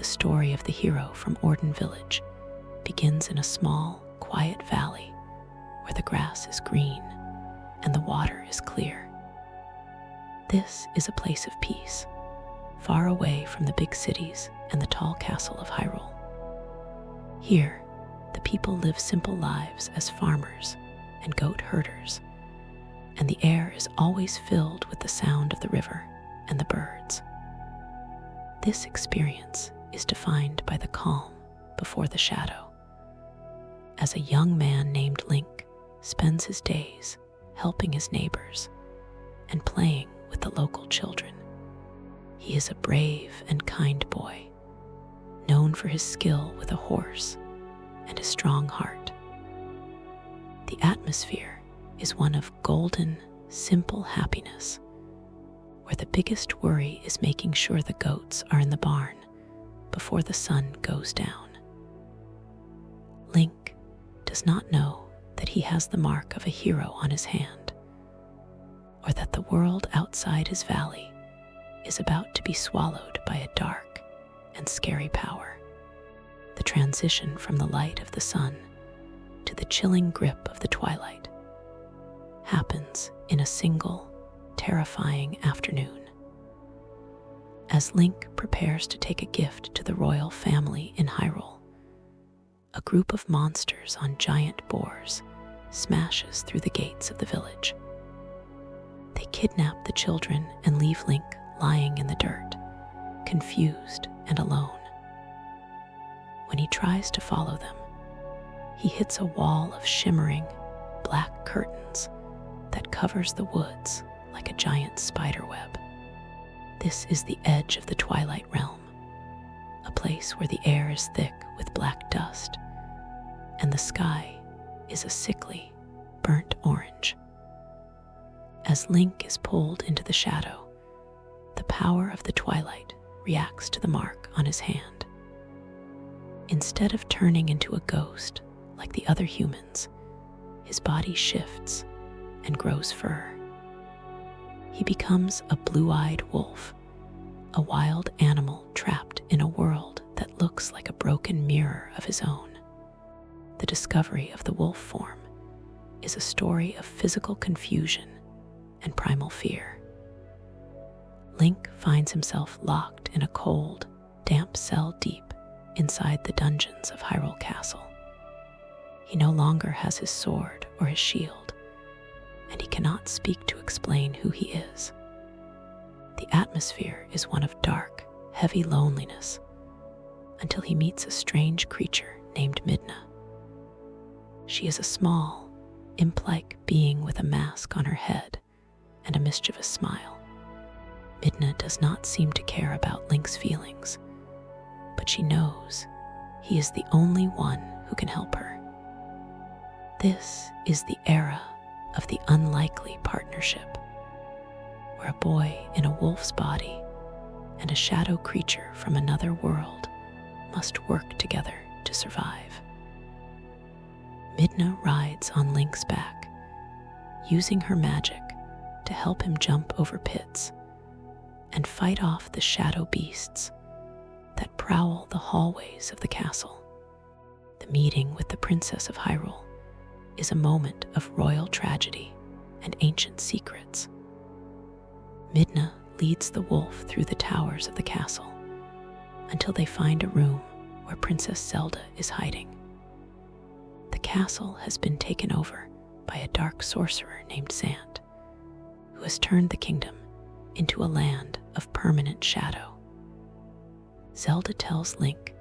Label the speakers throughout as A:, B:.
A: The story of the hero from Orden Village begins in a small, quiet valley where the grass is green and the water is clear. This is a place of peace, far away from the big cities and the tall castle of Hyrule. Here, the people live simple lives as farmers and goat herders, and the air is always filled with the sound of the river and the birds. This experience is defined by the calm before the shadow. As a young man named Link spends his days helping his neighbors and playing with the local children, he is a brave and kind boy, known for his skill with a horse and a strong heart. The atmosphere is one of golden, simple happiness, where the biggest worry is making sure the goats are in the barn before the sun goes down. Link does not know that he has the mark of a hero on his hand, or that the world outside his valley is about to be swallowed by a dark and scary power. The transition from the light of the sun to the chilling grip of the twilight happens in a single, terrifying afternoon. As Link prepares to take a gift to the royal family in Hyrule, a group of monsters on giant boars smashes through the gates of the village. They kidnap the children and leave Link lying in the dirt, confused and alone. When he tries to follow them, he hits a wall of shimmering black curtains that covers the woods like a giant spider web. This is the edge of the Twilight Realm, a place where the air is thick with black dust, and the sky is a sickly, burnt orange. As Link is pulled into the shadow, the power of the twilight reacts to the mark on his hand. Instead of turning into a ghost like the other humans, his body shifts and grows fur. He becomes a blue-eyed wolf, a wild animal trapped in a world that looks like a broken mirror of his own. The discovery of the wolf form is a story of physical confusion and primal fear. Link finds himself locked in a cold, damp cell deep inside the dungeons of Hyrule Castle. He no longer has his sword or his shield, and he cannot speak to explain who he is. The atmosphere is one of dark, heavy loneliness until he meets a strange creature named Midna. She is a small, imp-like being with a mask on her head and a mischievous smile. Midna does not seem to care about Link's feelings, but she knows he is the only one who can help her. This is the era of the unlikely partnership, where a boy in a wolf's body and a shadow creature from another world must work together to survive. Midna rides on Link's back, using her magic to help him jump over pits and fight off the shadow beasts that prowl the hallways of the castle. The meeting with the Princess of Hyrule is a moment of royal tragedy and ancient secrets. Midna leads the wolf through the towers of the castle until they find a room where Princess Zelda is hiding. The castle has been taken over by a dark sorcerer named Zant, who has turned the kingdom into a land of permanent shadow. Zelda tells Link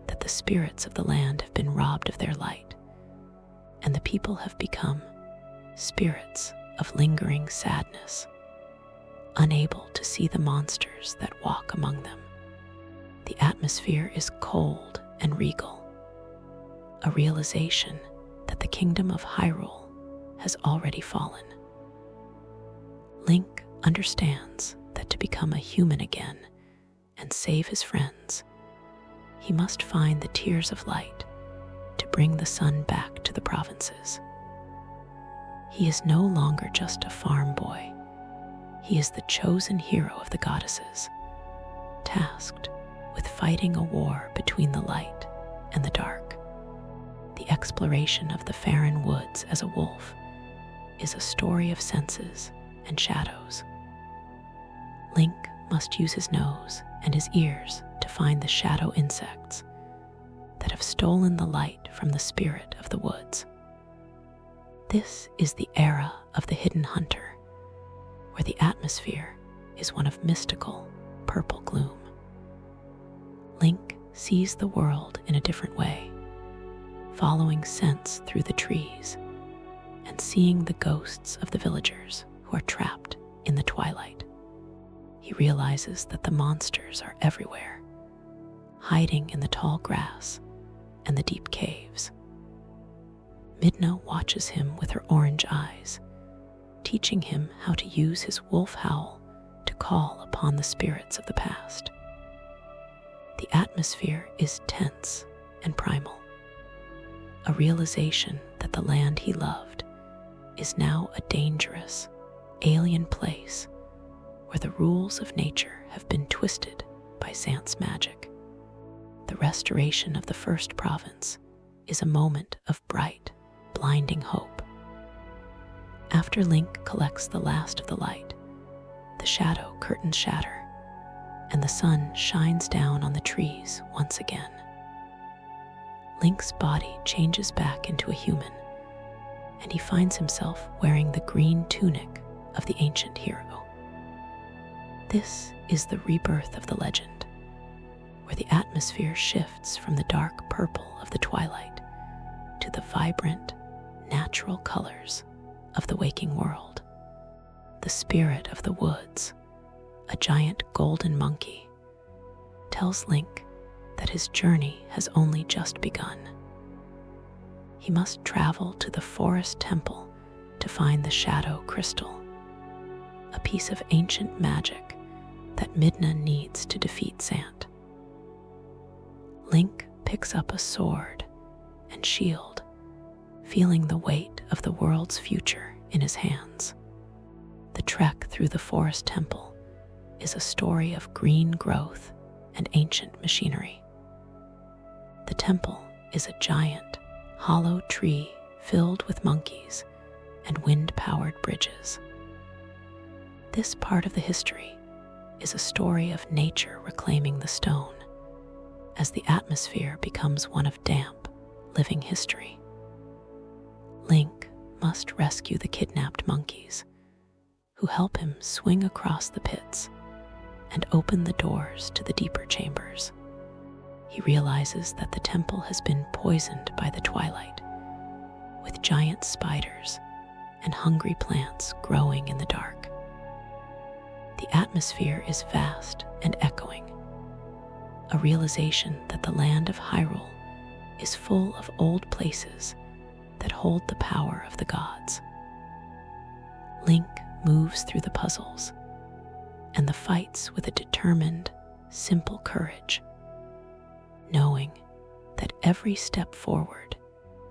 A: that the spirits of the land have been robbed of their light, and the people have become spirits of lingering sadness, unable to see the monsters that walk among them. The atmosphere is cold and regal, a realization that the kingdom of Hyrule has already fallen. Link understands that to become a human again and save his friends, he must find the tears of light to bring the sun back to the provinces. He is no longer just a farm boy. He is the chosen hero of the goddesses, tasked with fighting a war between the light and the dark. The exploration of the Faron Woods as a wolf is a story of senses and shadows. Link must use his nose and his ears to find the shadow insects that have stolen the light from the spirit of the woods. This is the era of the hidden hunter, where the atmosphere is one of mystical purple gloom. Link sees the world in a different way, following scents through the trees and seeing the ghosts of the villagers who are trapped in the twilight. He realizes that the monsters are everywhere, hiding in the tall grass and the deep caves. Midna watches him with her orange eyes, teaching him how to use his wolf howl to call upon the spirits of the past. The atmosphere is tense and primal, a realization that the land he loved is now a dangerous, alien place where the rules of nature have been twisted by Xant's magic. The restoration of the first province is a moment of bright, blinding hope. After Link collects the last of the light, the shadow curtains shatter, and the sun shines down on the trees once again. Link's body changes back into a human, and he finds himself wearing the green tunic of the ancient hero. This is the rebirth of the legend, where the atmosphere shifts from the dark purple of the twilight to the vibrant, natural colors of the waking world. The spirit of the woods, a giant golden monkey, tells Link that his journey has only just begun. He must travel to the forest temple to find the shadow crystal, a piece of ancient magic that Midna needs to defeat Xant. Link picks up a sword and shield, feeling the weight of the world's future in his hands. The trek through the forest temple is a story of green growth and ancient machinery. The temple is a giant, hollow tree filled with monkeys and wind-powered bridges. This part of the history is a story of nature reclaiming the stone, as the atmosphere becomes one of damp, living history. Link must rescue the kidnapped monkeys, who help him swing across the pits and open the doors to the deeper chambers. He realizes that the temple has been poisoned by the twilight, with giant spiders and hungry plants growing in the dark. The atmosphere is vast and echoing, a realization that the land of Hyrule is full of old places that hold the power of the gods. Link moves through the puzzles and the fights with a determined, simple courage, knowing that every step forward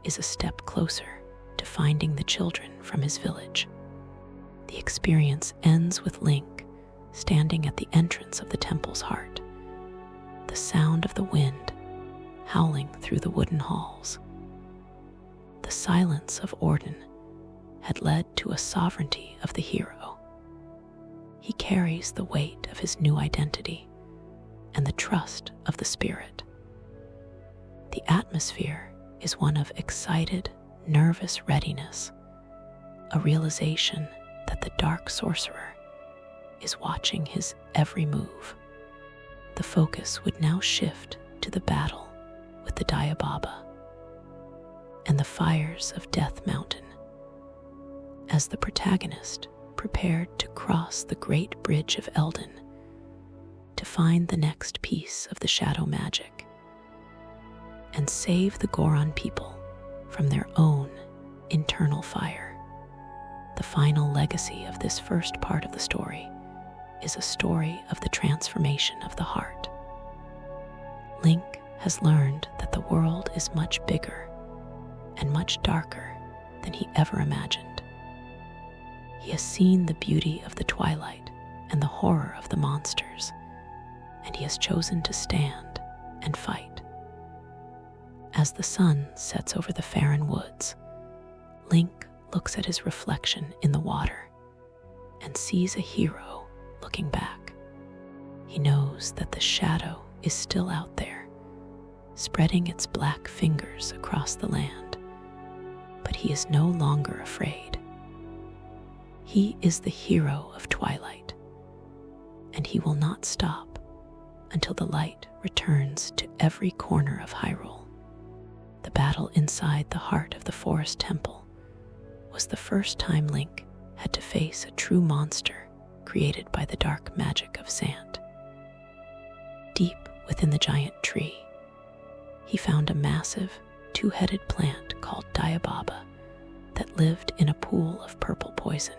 A: is a step closer to finding the children from his village. The experience ends with Link standing at the entrance of the temple's heart, the sound of the wind howling through the wooden halls. The silence of Orden had led to a sovereignty of the hero. He carries the weight of his new identity and the trust of the spirit. The atmosphere is one of excited, nervous readiness, a realization that the dark sorcerer is watching his every move. The focus would now shift to the battle with the Diababa and the fires of Death Mountain, as the protagonist prepared to cross the great bridge of Eldin to find the next piece of the shadow magic and save the Goron people from their own internal fire. The final legacy of this first part of the story is a story of the transformation of the heart. Link has learned that the world is much bigger and much darker than he ever imagined. He has seen the beauty of the twilight and the horror of the monsters, and he has chosen to stand and fight. As the sun sets over the Faron woods, Link looks at his reflection in the water and sees a hero looking back. He knows that the shadow is still out there, spreading its black fingers across the land, but he is no longer afraid. He is the hero of Twilight, and he will not stop until the light returns to every corner of Hyrule. The battle inside the heart of the forest temple was the first time Link had to face a true monster created by the dark magic of sand. Deep within the giant tree, he found a massive, two-headed plant called Diababa that lived in a pool of purple poison.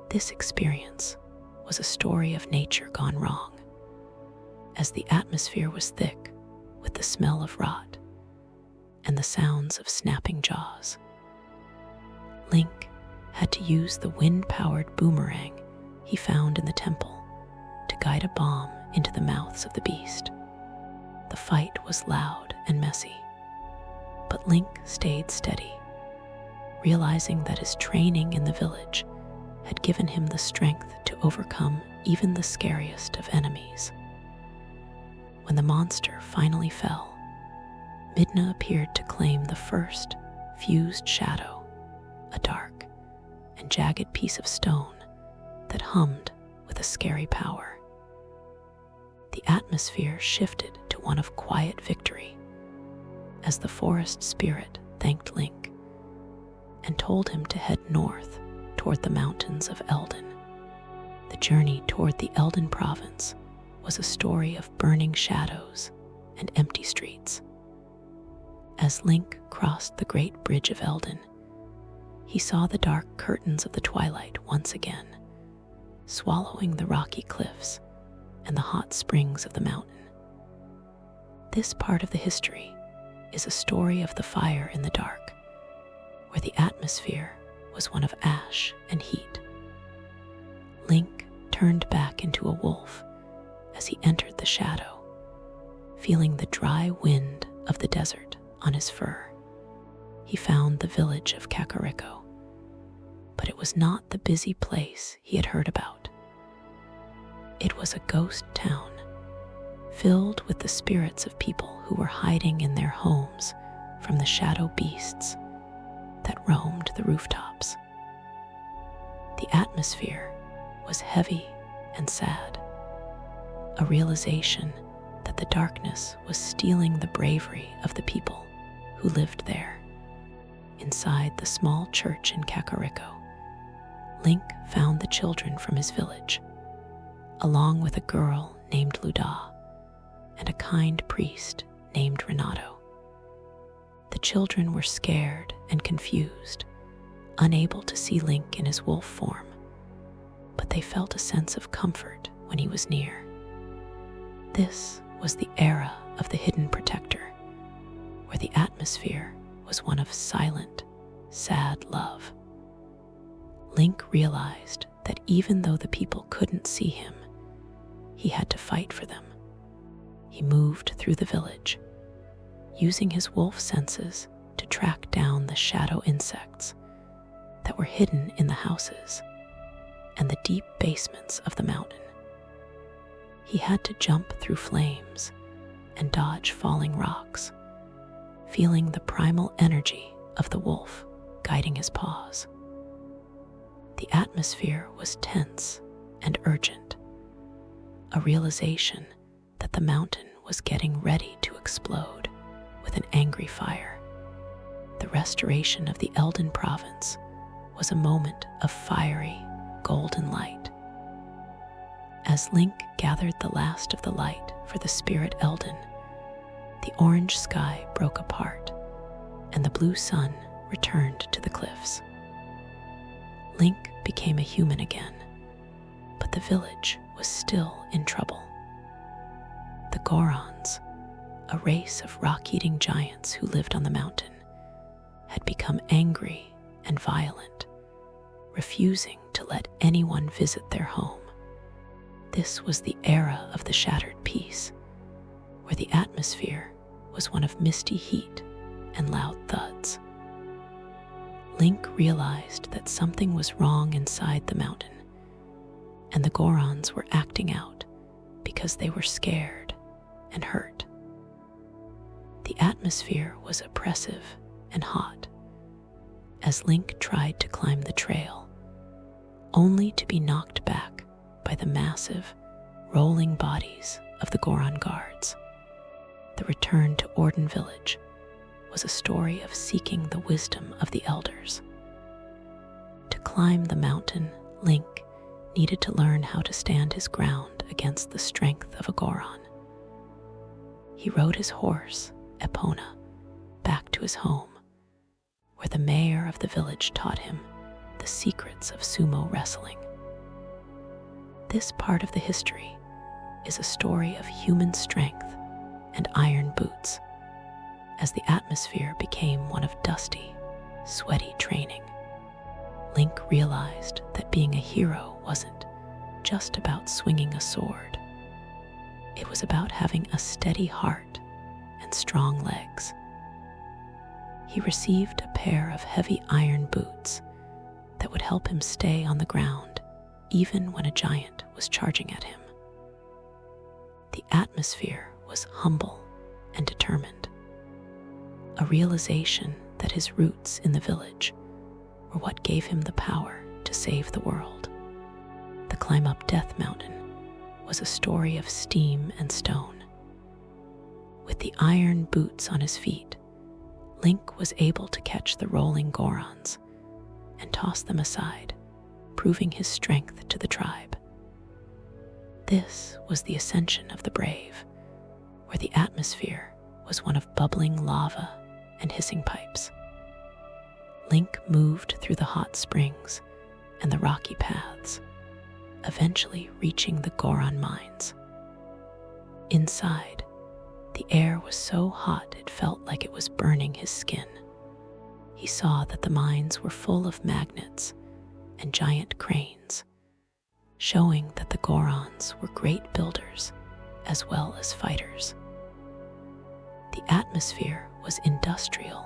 A: This experience was a story of nature gone wrong, as the atmosphere was thick with the smell of rot and the sounds of snapping jaws. Link had to use the wind-powered boomerang he found in the temple to guide a bomb into the mouths of the beast. The fight was loud and messy, but Link stayed steady, realizing that his training in the village had given him the strength to overcome even the scariest of enemies. When the monster finally fell, Midna appeared to claim the first fused shadow, a dark and jagged piece of stone that hummed with a scary power. The atmosphere shifted to one of quiet victory as the forest spirit thanked Link and told him to head north toward the mountains of Eldin. The journey toward the Eldin province was a story of burning shadows and empty streets. As Link crossed the great bridge of Eldin, he saw the dark curtains of the twilight once again, swallowing the rocky cliffs and the hot springs of the mountain. This part of the history is a story of the fire in the dark, where the atmosphere was one of ash and heat. Link turned back into a wolf as he entered the shadow, feeling the dry wind of the desert on his fur. He found the village of Kakariko, but it was not the busy place he had heard about. It was a ghost town, filled with the spirits of people who were hiding in their homes from the shadow beasts that roamed the rooftops. The atmosphere was heavy and sad, a realization that the darkness was stealing the bravery of the people who lived there. Inside the small church in Kakariko, Link found the children from his village, along with a girl named Luda and a kind priest named Renato. The children were scared and confused, unable to see Link in his wolf form, but they felt a sense of comfort when he was near. This was the era of the Hidden Protector, where the atmosphere was one of silent, sad love. Link realized that even though the people couldn't see him, he had to fight for them. He moved through the village, using his wolf senses to track down the shadow insects that were hidden in the houses and the deep basements of the mountain. He had to jump through flames and dodge falling rocks, feeling the primal energy of the wolf guiding his paws. The atmosphere was tense and urgent, a realization that the mountain was getting ready to explode with an angry fire. The restoration of the Eldin province was a moment of fiery, golden light. As Link gathered the last of the light for the spirit Eldin, the orange sky broke apart and the blue sun returned to the cliffs. Link became a human again, but the village was still in trouble. The Gorons, a race of rock-eating giants who lived on the mountain, had become angry and violent, refusing to let anyone visit their home. This was the era of the shattered peace, where the atmosphere was one of misty heat and loud thuds. Link realized that something was wrong inside the mountain, and the Gorons were acting out because they were scared and hurt. The atmosphere was oppressive and hot as Link tried to climb the trail, only to be knocked back by the massive, rolling bodies of the Goron guards. The return to Orden Village was a story of seeking the wisdom of the elders. To climb the mountain, Link needed to learn how to stand his ground against the strength of a Goron. He rode his horse, Epona, back to his home, where the mayor of the village taught him the secrets of sumo wrestling. This part of the history is a story of human strength and iron boots, as the atmosphere became one of dusty, sweaty training. Link realized that being a hero wasn't just about swinging a sword. It was about having a steady heart and strong legs. He received a pair of heavy iron boots that would help him stay on the ground even when a giant was charging at him. The atmosphere was humble and determined, a realization that his roots in the village were what gave him the power to save the world. The climb up Death Mountain was a story of steam and stone. With the iron boots on his feet, Link was able to catch the rolling Gorons and toss them aside, proving his strength to the tribe. This was the ascension of the brave, where the atmosphere was one of bubbling lava and hissing pipes. Link moved through the hot springs and the rocky paths, eventually reaching the Goron mines. Inside, the air was so hot it felt like it was burning his skin. He saw that the mines were full of magnets and giant cranes, showing that the Gorons were great builders as well as fighters. The atmosphere was industrial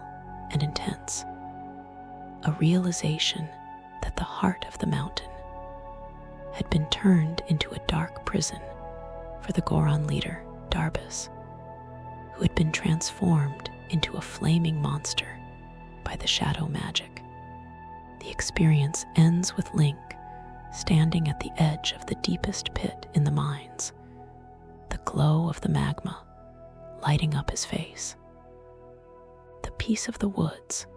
A: and intense, a realization that the heart of the mountain had been turned into a dark prison for the Goron leader, Darbus, who had been transformed into a flaming monster by the shadow magic. The experience ends with Link standing at the edge of the deepest pit in the mines, the glow of the magma lighting up his face. The peace of the woods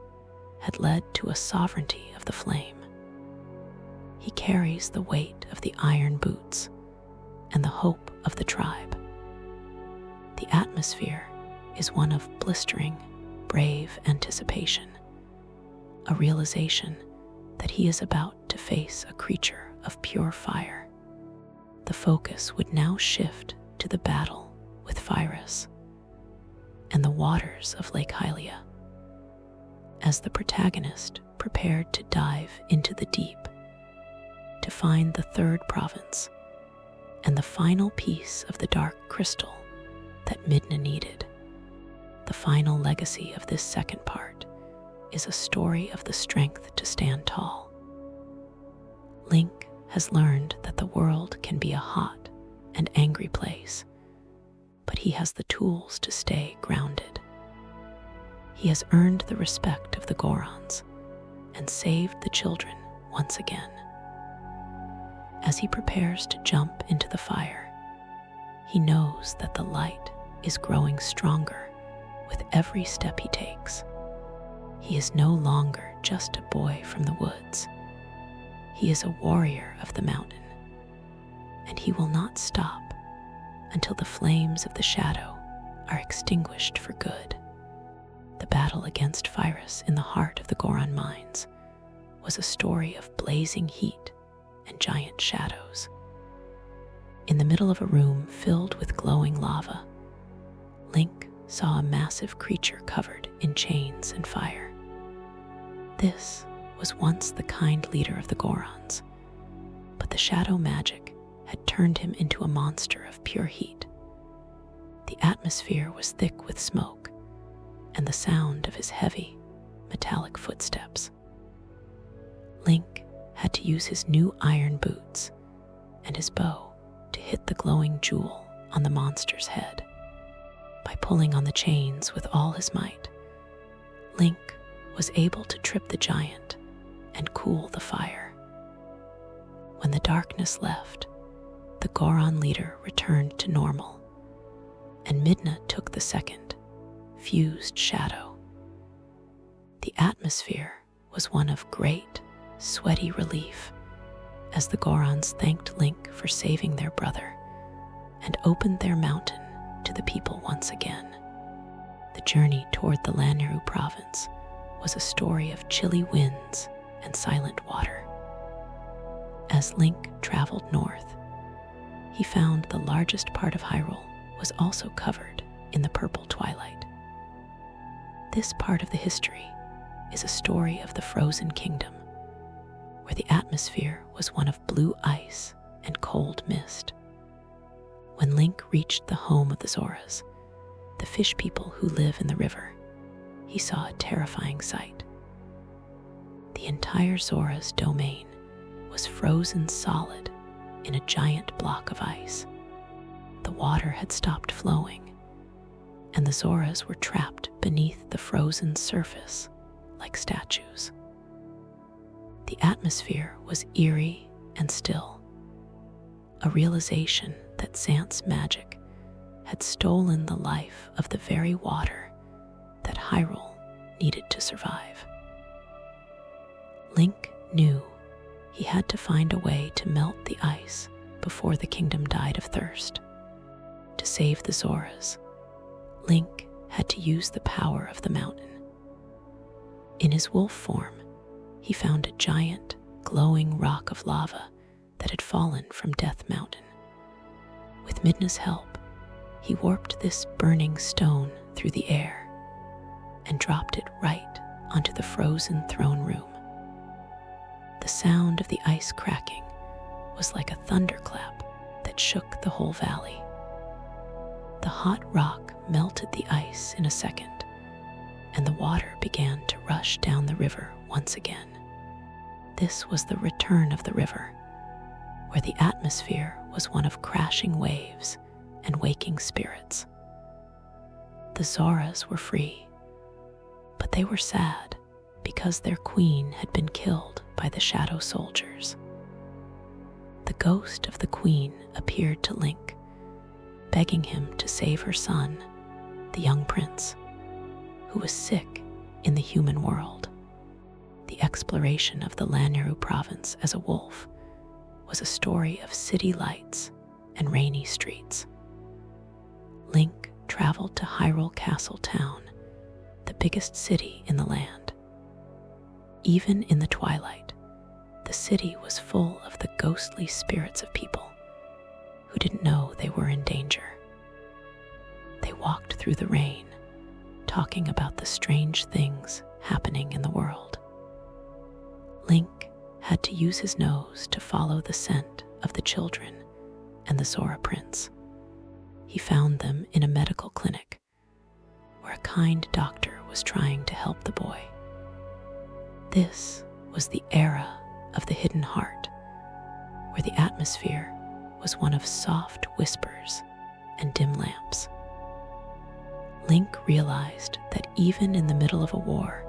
A: had led to a sovereignty of the flame. He carries the weight of the iron boots and the hope of the tribe. The atmosphere is one of blistering, brave anticipation, a realization that he is about to face a creature of pure fire. The focus would now shift to the battle with Pyrus and the waters of Lake Hylia, as the protagonist prepared to dive into the deep to find the third province and the final piece of the dark crystal that Midna needed. The final legacy of this second part is a story of the strength to stand tall. Link has learned that the world can be a hot and angry place, but he has the tools to stay grounded. He has earned the respect of the Gorons and saved the children once again. As he prepares to jump into the fire, he knows that the light is growing stronger with every step he takes. He is no longer just a boy from the woods. He is a warrior of the mountain, and he will not stop until the flames of the shadow are extinguished for good. The battle against Pyrus in the heart of the Goron mines was a story of blazing heat and giant shadows. In the middle of a room filled with glowing lava, Link saw a massive creature covered in chains and fire. This was once the kind leader of the Gorons, but the shadow magic had turned him into a monster of pure heat. The atmosphere was thick with smoke and the sound of his heavy, metallic footsteps. Link had to use his new iron boots and his bow to hit the glowing jewel on the monster's head. By pulling on the chains with all his might, Link was able to trip the giant and cool the fire. When the darkness left, the Goron leader returned to normal, and Midna took the second, fused shadow. The atmosphere was one of great, sweaty relief as the Gorons thanked Link for saving their brother and opened their mountain to the people once again. The journey toward the Lanayru province was a story of chilly winds and silent water. As Link traveled north, he found the largest part of Hyrule was also covered in the purple twilight. This part of the history is a story of the Frozen Kingdom, where the atmosphere was one of blue ice and cold mist. When Link reached the home of the Zoras, the fish people who live in the river, he saw a terrifying sight. The entire Zora's domain was frozen solid in a giant block of ice. The water had stopped flowing, and the Zoras were trapped beneath the frozen surface like statues. The atmosphere was eerie and still, a realization that Zant's magic had stolen the life of the very water that Hyrule needed to survive. Link knew he had to find a way to melt the ice before the kingdom died of thirst. To save the Zoras, Link had to use the power of the mountain. In his wolf form, he found a giant, glowing rock of lava that had fallen from Death Mountain. With Midna's help, he warped this burning stone through the air and dropped it right onto the frozen throne room. The sound of the ice cracking was like a thunderclap that shook the whole valley. The hot rock melted the ice in a second, and the water began to rush down the river once again. This was the return of the river, where the atmosphere was one of crashing waves and waking spirits. The Zoras were free, but they were sad because their queen had been killed by the shadow soldiers. The ghost of the queen appeared to Link, begging him to save her son, the young prince, who was sick in the human world. The exploration of the Lanayru province as a wolf was a story of city lights and rainy streets. Link traveled to Hyrule Castle Town, the biggest city in the land. Even in the twilight, the city was full of the ghostly spirits of people who didn't know they were in danger. They walked through the rain, talking about the strange things happening in the world. Link had to use his nose to follow the scent of the children and the Zora prince. He found them in a medical clinic where a kind doctor was trying to help the boy. This was the era of the hidden heart, where the atmosphere was one of soft whispers and dim lamps. Link realized that even in the middle of a war,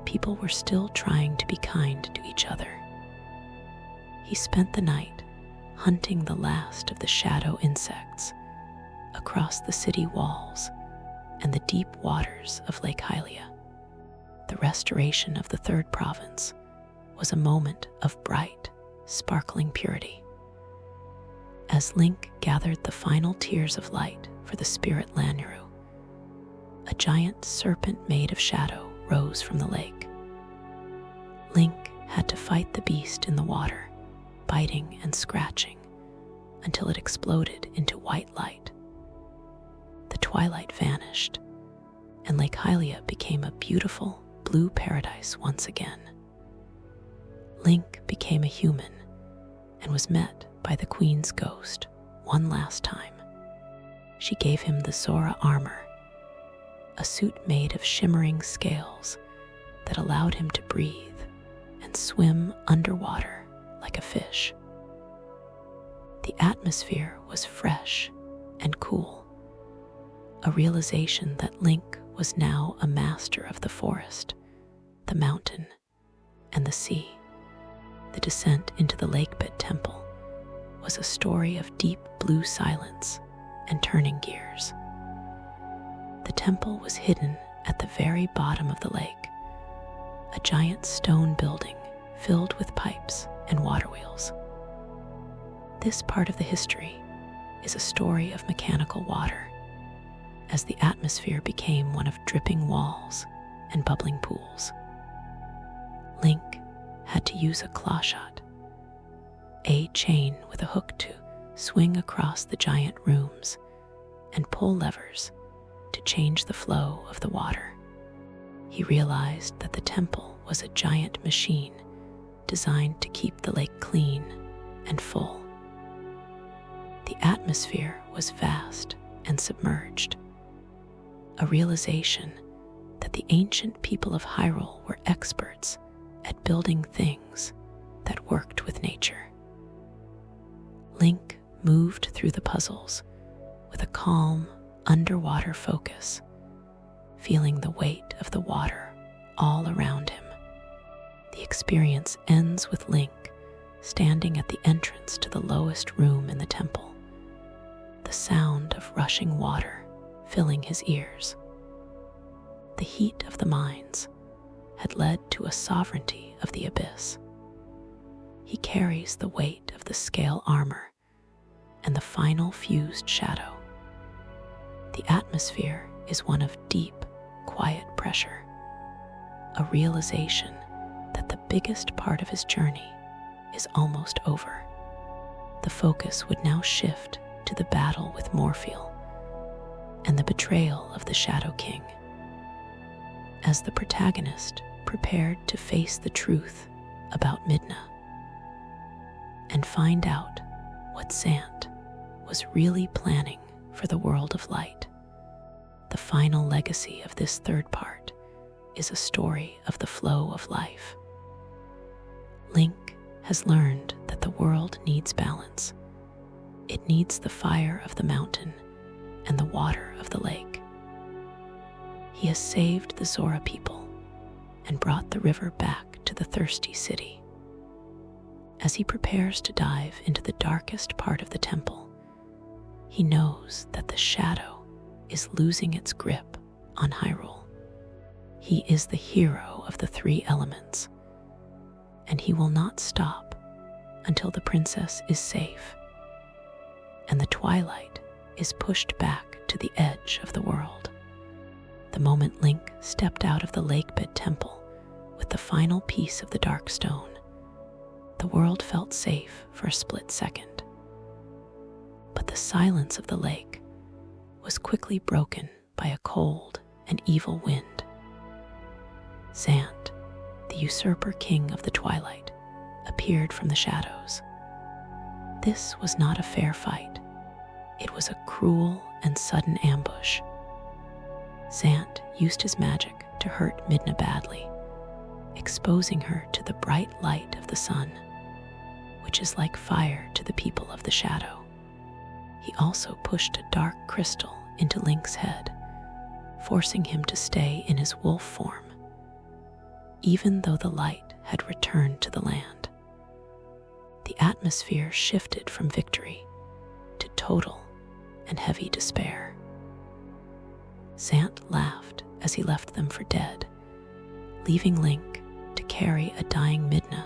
A: people were still trying to be kind to each other. He spent the night hunting the last of the shadow insects across the city walls and the deep waters of Lake Hylia. The restoration of the third province was a moment of bright, sparkling purity. As Link gathered the final tears of light for the spirit Lanayru, a giant serpent made of shadow rose from the lake. Link had to fight the beast in the water, biting and scratching, until it exploded into white light. The twilight vanished, and Lake Hylia became a beautiful blue paradise once again. Link became a human and was met by the Queen's ghost one last time. She gave him the Zora armor, a suit made of shimmering scales that allowed him to breathe and swim underwater like a fish. The atmosphere was fresh and cool, a realization that Link was now a master of the forest, the mountain, and the sea. The descent into the Lakepit Temple was a story of deep blue silence and turning gears. The temple was hidden at the very bottom of the lake, a giant stone building filled with pipes and water wheels. This part of the history is a story of mechanical water, as the atmosphere became one of dripping walls and bubbling pools. Link had to use a claw shot, a chain with a hook to swing across the giant rooms and pull levers to change the flow of the water. He realized that the temple was a giant machine designed to keep the lake clean and full. The atmosphere was vast and submerged, a realization that the ancient people of Hyrule were experts at building things that worked with nature. Link moved through the puzzles with a calm, underwater focus, feeling the weight of the water all around him. The experience ends with Link standing at the entrance to the lowest room in the temple, the sound of rushing water filling his ears. The heat of the mines had led to a sovereignty of the abyss. He carries the weight of the scale armor and the final fused shadow. The atmosphere is one of deep, quiet pressure, a realization that the biggest part of his journey is almost over. The focus would now shift to the battle with Morpheal and the betrayal of the Shadow King. As the protagonist prepared to face the truth about Midna and find out what Zant was really planning for the world of light, the final legacy of this third part is a story of the flow of life. Link has learned that the world needs balance. It needs the fire of the mountain and the water of the lake. He has saved the Zora people and brought the river back to the thirsty city. As he prepares to dive into the darkest part of the temple, he knows that the shadow is losing its grip on Hyrule. He is the hero of the three elements, and he will not stop until the princess is safe and the twilight is pushed back to the edge of the world. The moment Link stepped out of the Lakepit Temple with the final piece of the dark stone, the world felt safe for a split second. But the silence of the lake was quickly broken by a cold and evil wind. Zant, the usurper king of the Twilight, appeared from the shadows. This was not a fair fight. It was a cruel and sudden ambush. Zant used his magic to hurt Midna badly, exposing her to the bright light of the sun, which is like fire to the people of the shadow. He also pushed a dark crystal into Link's head, forcing him to stay in his wolf form, even though the light had returned to the land. The atmosphere shifted from victory to total and heavy despair. Zant laughed as he left them for dead, leaving Link to carry a dying Midna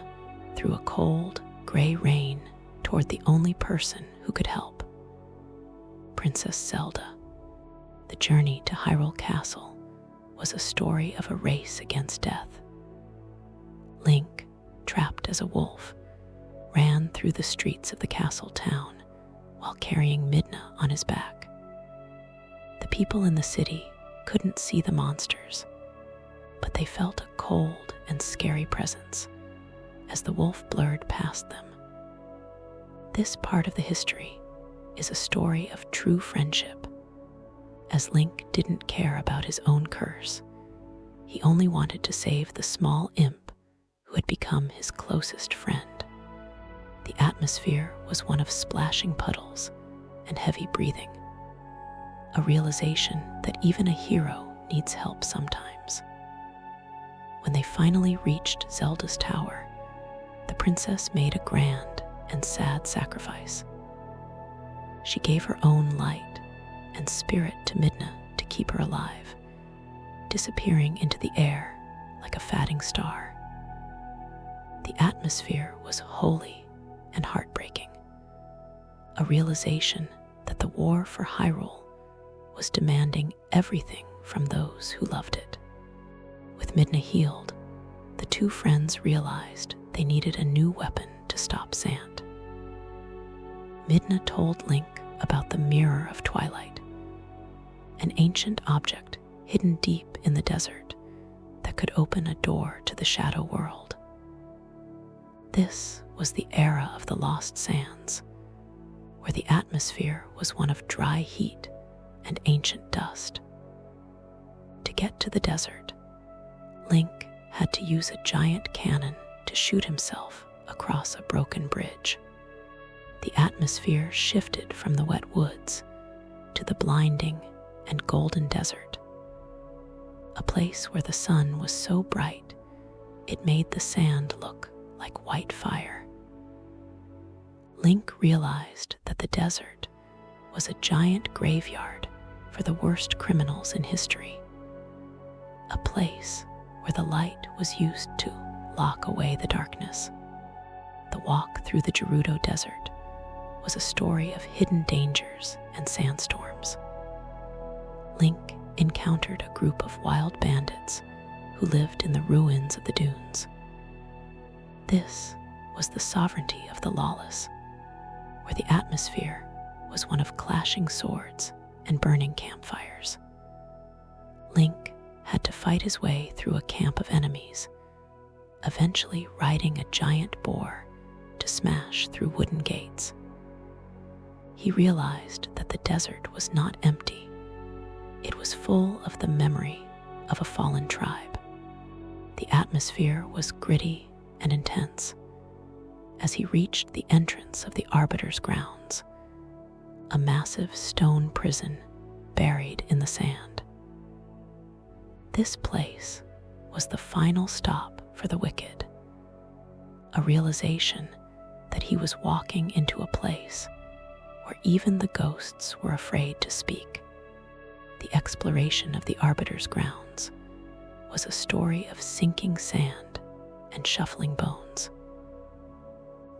A: through a cold, gray rain toward the only person who could help, Princess Zelda. The journey to Hyrule Castle was a story of a race against death. Link, trapped as a wolf, ran through the streets of the castle town while carrying Midna on his back. The people in the city couldn't see the monsters, but they felt a cold and scary presence as the wolf blurred past them. This part of the history is a story of true friendship, as Link didn't care about his own curse. He only wanted to save the small imp who had become his closest friend. The atmosphere was one of splashing puddles and heavy breathing, a realization that even a hero needs help sometimes. When they finally reached Zelda's tower, the princess made a grand and sad sacrifice. She gave her own light and spirit to Midna to keep her alive, disappearing into the air like a fading star. The atmosphere was holy and heartbreaking, a realization that the war for Hyrule was demanding everything from those who loved it. With Midna healed, the two friends realized they needed a new weapon to stop sand. Midna told Link about the Mirror of Twilight, an ancient object hidden deep in the desert that could open a door to the Shadow World. This was the era of the Lost Sands, where the atmosphere was one of dry heat and ancient dust. To get to the desert, Link had to use a giant cannon to shoot himself across a broken bridge. The atmosphere shifted from the wet woods to the blinding and golden desert, a place where the sun was so bright it made the sand look like white fire. Link realized that the desert was a giant graveyard for the worst criminals in history, a place where the light was used to lock away the darkness. The walk through the Gerudo Desert was a story of hidden dangers and sandstorms. Link encountered a group of wild bandits who lived in the ruins of the dunes. This was the sovereignty of the lawless, where the atmosphere was one of clashing swords and burning campfires. Link had to fight his way through a camp of enemies, eventually riding a giant boar to smash through wooden gates. He realized that the desert was not empty. It was full of the memory of a fallen tribe. The atmosphere was gritty and intense. As he reached the entrance of the Arbiter's grounds, a massive stone prison buried in the sand. This place was the final stop for the wicked, a realization that he was walking into a place where even the ghosts were afraid to speak. The exploration of the Arbiter's grounds was a story of sinking sand and shuffling bones.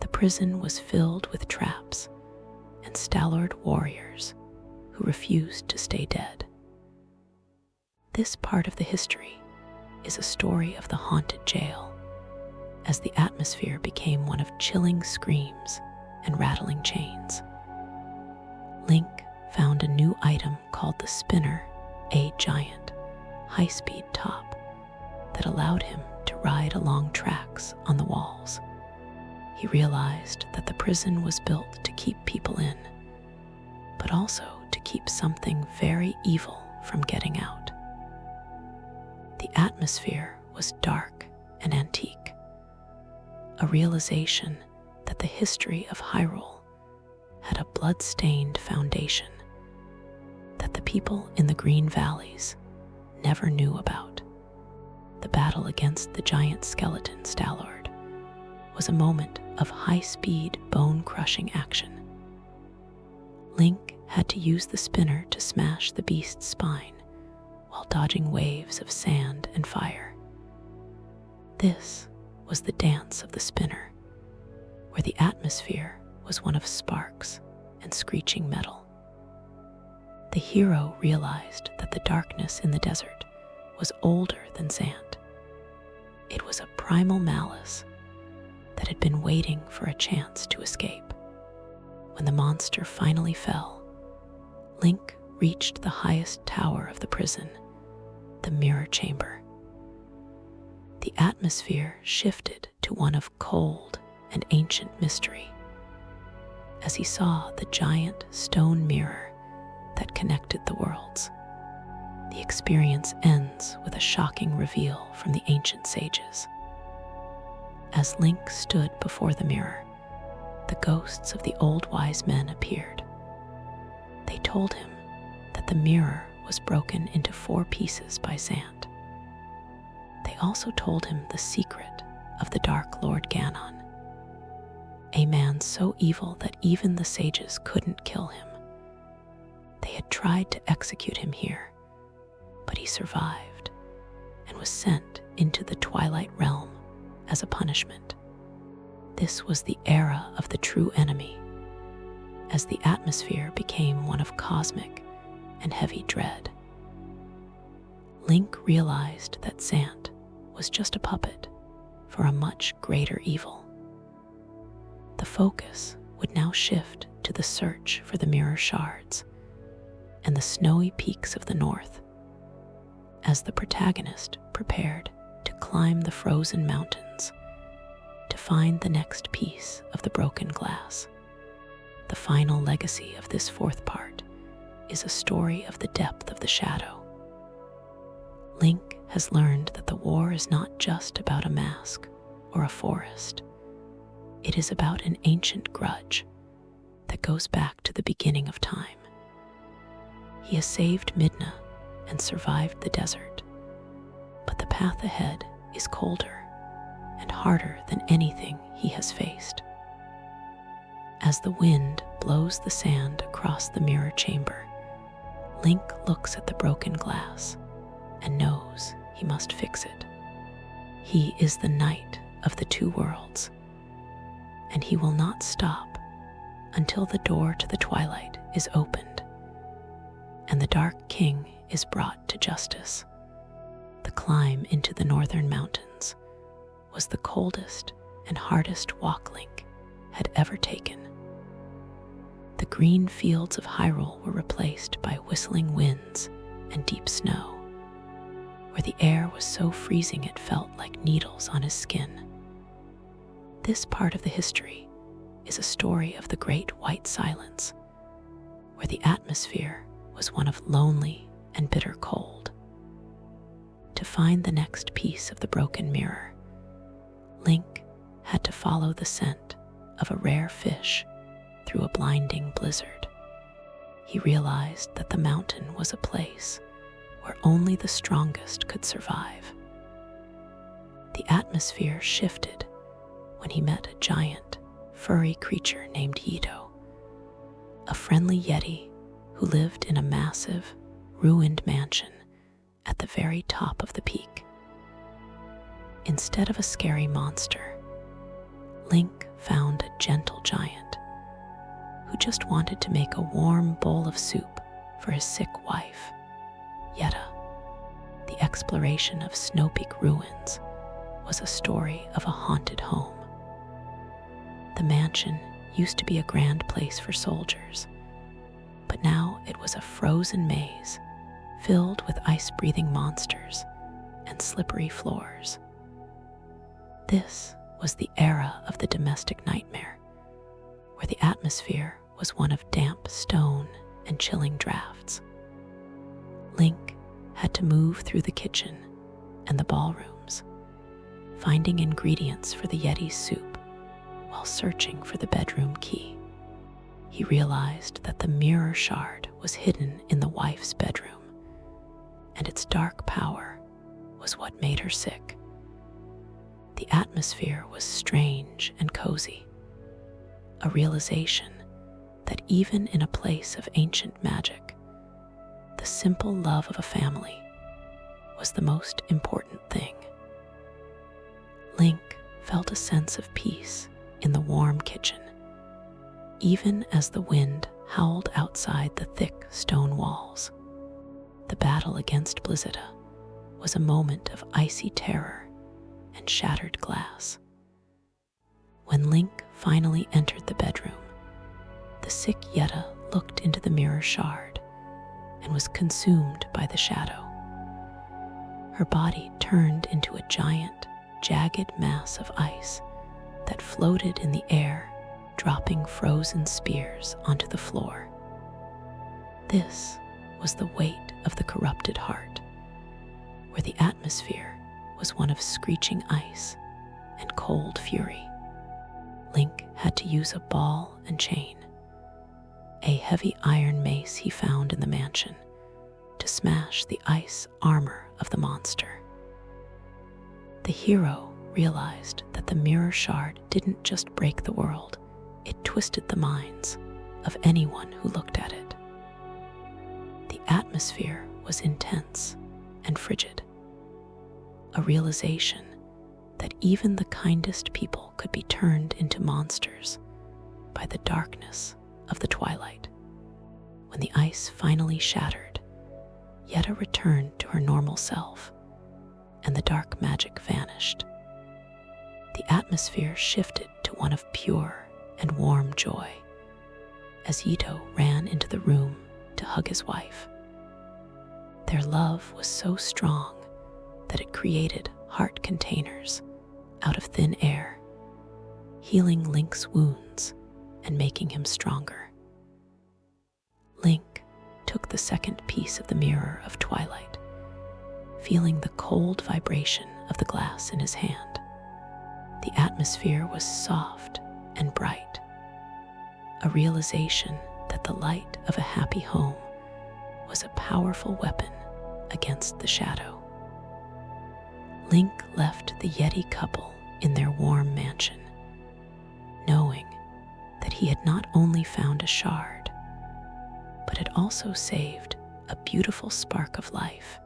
A: The prison was filled with traps and stalwart warriors who refused to stay dead. This part of the history is a story of the haunted jail, as the atmosphere became one of chilling screams and rattling chains. Link found a new item called the Spinner, a giant, high-speed top that allowed him to ride along tracks on the walls. He realized that the prison was built to keep people in, but also to keep something very evil from getting out. The atmosphere was dark and antique, a realization that the history of Hyrule had a blood-stained foundation that the people in the Green Valleys never knew about. The battle against the giant skeleton Stallard was a moment of high-speed, bone-crushing action. Link had to use the spinner to smash the beast's spine while dodging waves of sand and fire. This was the dance of the spinner, where the atmosphere was one of sparks and screeching metal. The hero realized that the darkness in the desert was older than Zant. It was a primal malice that had been waiting for a chance to escape. When the monster finally fell, Link reached the highest tower of the prison, the Mirror Chamber. The atmosphere shifted to one of cold and ancient mystery. as he saw the giant stone mirror that connected the worlds. The experience ends with a shocking reveal from the ancient sages. As Link stood before the mirror, the ghosts of the old wise men appeared. They told him that the mirror was broken into 4 pieces by Zant. They also told him the secret of the Dark Lord Ganon, a man so evil that even the sages couldn't kill him. They had tried to execute him here, but he survived and was sent into the Twilight Realm as a punishment. This was the era of the true enemy, as the atmosphere became one of cosmic and heavy dread. Link realized that Zant was just a puppet for a much greater evil. The focus would now shift to the search for the mirror shards and the snowy peaks of the north, as the protagonist prepared to climb the frozen mountains to find the next piece of the broken glass. The final legacy of this 4th part is a story of the depth of the shadow. Link has learned that the war is not just about a mask or a forest. It is about an ancient grudge that goes back to the beginning of time. He has saved Midna and survived the desert, but the path ahead is colder and harder than anything he has faced. As the wind blows the sand across the mirror chamber, Link looks at the broken glass and knows he must fix it. He is the knight of the 2 worlds, and he will not stop until the door to the Twilight is opened and the Dark King is brought to justice. The climb into the northern mountains was the coldest and hardest walk Link had ever taken. The green fields of Hyrule were replaced by whistling winds and deep snow, where the air was so freezing it felt like needles on his skin. This part of the history is a story of the Great White Silence, where the atmosphere was one of lonely and bitter cold. To find the next piece of the broken mirror, Link had to follow the scent of a rare fish through a blinding blizzard. He realized that the mountain was a place where only the strongest could survive. The atmosphere shifted when he met a giant, furry creature named Yito, a friendly yeti who lived in a massive, ruined mansion at the very top of the peak. Instead of a scary monster, Link found a gentle giant who just wanted to make a warm bowl of soup for his sick wife, Yetta. The exploration of Snow Peak ruins was a story of a haunted home. The mansion used to be a grand place for soldiers, but now it was a frozen maze filled with ice-breathing monsters and slippery floors. This was the era of the domestic nightmare, where the atmosphere was one of damp stone and chilling drafts. Link had to move through the kitchen and the ballrooms, finding ingredients for the Yeti's soup while searching for the bedroom key. He realized that the mirror shard was hidden in the wife's bedroom, and its dark power was what made her sick. The atmosphere was strange and cozy, a realization that even in a place of ancient magic, the simple love of a family was the most important thing. Link felt a sense of peace in the warm kitchen, even as the wind howled outside the thick stone walls. The battle against Blizzita was a moment of icy terror and shattered glass. When Link finally entered the bedroom, the sick Yetta looked into the mirror shard and was consumed by the shadow. Her body turned into a giant, jagged mass of ice that floated in the air dropping frozen spears onto the floor. This was the weight of the corrupted heart, where the atmosphere was one of screeching ice and cold fury. Link had to use a ball and chain, a heavy iron mace he found in the mansion, to smash the ice armor of the monster. The hero realized that the mirror shard didn't just break the world, it twisted the minds of anyone who looked at it. The atmosphere was intense and frigid, a realization that even the kindest people could be turned into monsters by the darkness of the twilight. When the ice finally shattered, Yetta returned to her normal self, and the dark magic vanished. The atmosphere shifted to one of pure and warm joy as Yito ran into the room to hug his wife. Their love was so strong that it created heart containers out of thin air, healing Link's wounds and making him stronger. Link took the second piece of the mirror of Twilight, feeling the cold vibration of the glass in his hand. The atmosphere was soft and bright, a realization that the light of a happy home was a powerful weapon against the shadow. Link left the Yeti couple in their warm mansion, knowing that he had not only found a shard, but had also saved a beautiful spark of life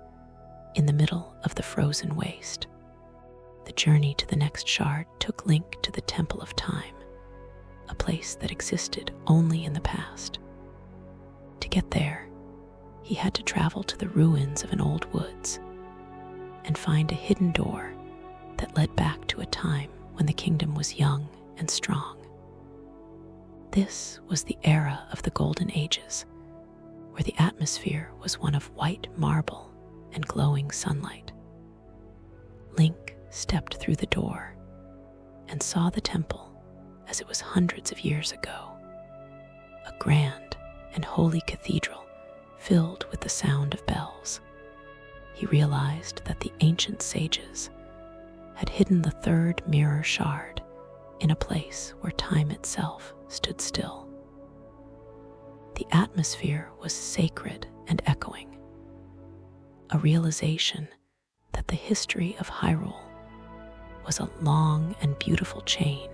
A: in the middle of the frozen waste. The journey to the next shard took Link to the Temple of Time, a place that existed only in the past. To get there, he had to travel to the ruins of an old woods and find a hidden door that led back to a time when the kingdom was young and strong. This was the era of the Golden Ages, where the atmosphere was one of white marble and glowing sunlight. Link stepped through the door and saw the temple as it was hundreds of years ago, a grand and holy cathedral filled with the sound of bells. He realized that the ancient sages had hidden the third mirror shard in a place where time itself stood still. The atmosphere was sacred and echoing, a realization that the history of Hyrule was a long and beautiful chain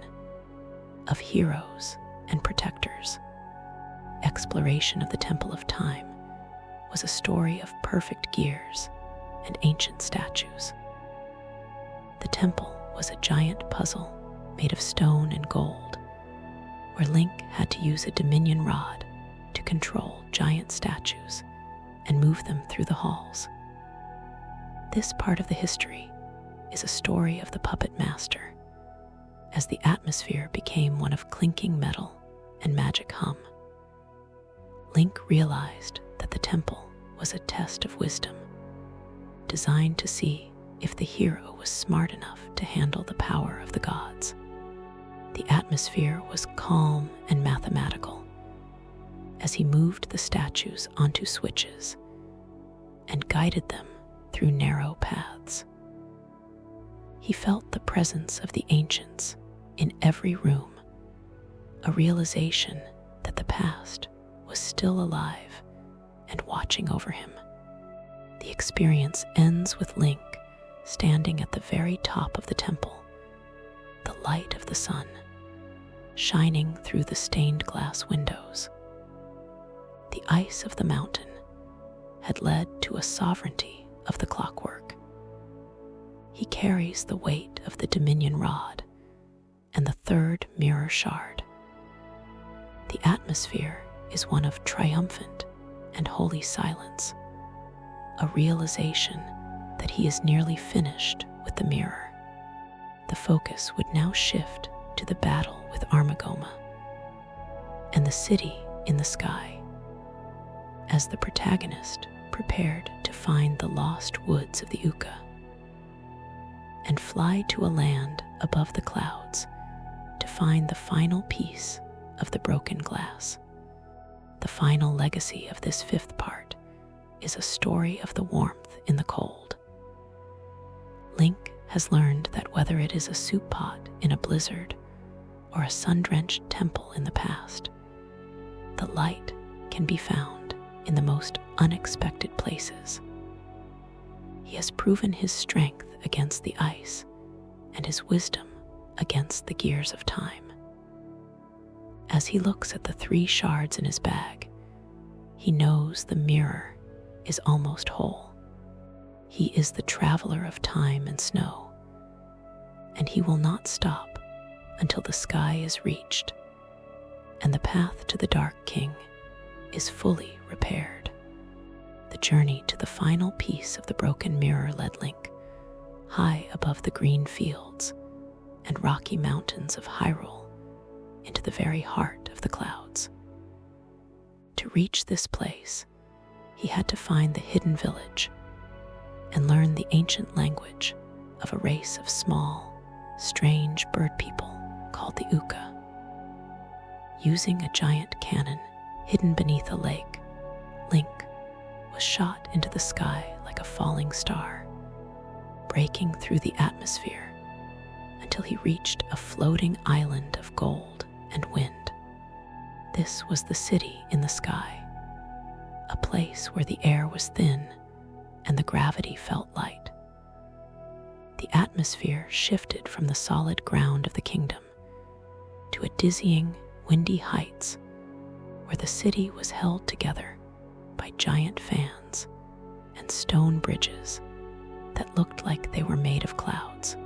A: of heroes and protectors. Exploration of the Temple of Time was a story of perfect gears and ancient statues. The temple was a giant puzzle made of stone and gold, where Link had to use a Dominion rod to control giant statues and move them through the halls. This part of the history is a story of the puppet master, as the atmosphere became one of clinking metal and magic hum. Link realized that the temple was a test of wisdom, designed to see if the hero was smart enough to handle the power of the gods. The atmosphere was calm and mathematical as he moved the statues onto switches and guided them through narrow paths. He felt the presence of the ancients in every room, a realization that the past was still alive and watching over him. The experience ends with Link standing at the very top of the temple, the light of the sun shining through the stained glass windows. The ice of the mountain had led to a sovereignty of the clockwork. He carries the weight of the Dominion rod and the third mirror shard. The atmosphere is one of triumphant and holy silence, a realization that he is nearly finished with the mirror. The focus would now shift to the battle with Armagoma and the city in the sky, as the protagonist prepared to find the lost woods of the Uka and fly to a land above the clouds to find the final piece the broken glass. The final legacy of this fifth part is a story of the warmth in the cold. Link has learned that whether it is a soup pot in a blizzard or a sun-drenched temple in the past, the light can be found in the most unexpected places. He has proven his strength against the ice and his wisdom against the gears of time. As he looks at the 3 shards in his bag, he knows the mirror is almost whole. He is the traveler of time and snow, and he will not stop until the sky is reached and the path to the Dark King is fully repaired. The journey to the final piece of the broken mirror led Link high above the green fields and rocky mountains of Hyrule into the very heart of the clouds. To reach this place, he had to find the hidden village and learn the ancient language of a race of small, strange bird people called the Uka. Using a giant cannon hidden beneath a lake, Link was shot into the sky like a falling star, breaking through the atmosphere until he reached a floating island of gold and wind. This was the city in the sky, a place where the air was thin and the gravity felt light. The atmosphere shifted from the solid ground of the kingdom to a dizzying, windy heights where the city was held together by giant fans and stone bridges that looked like they were made of clouds.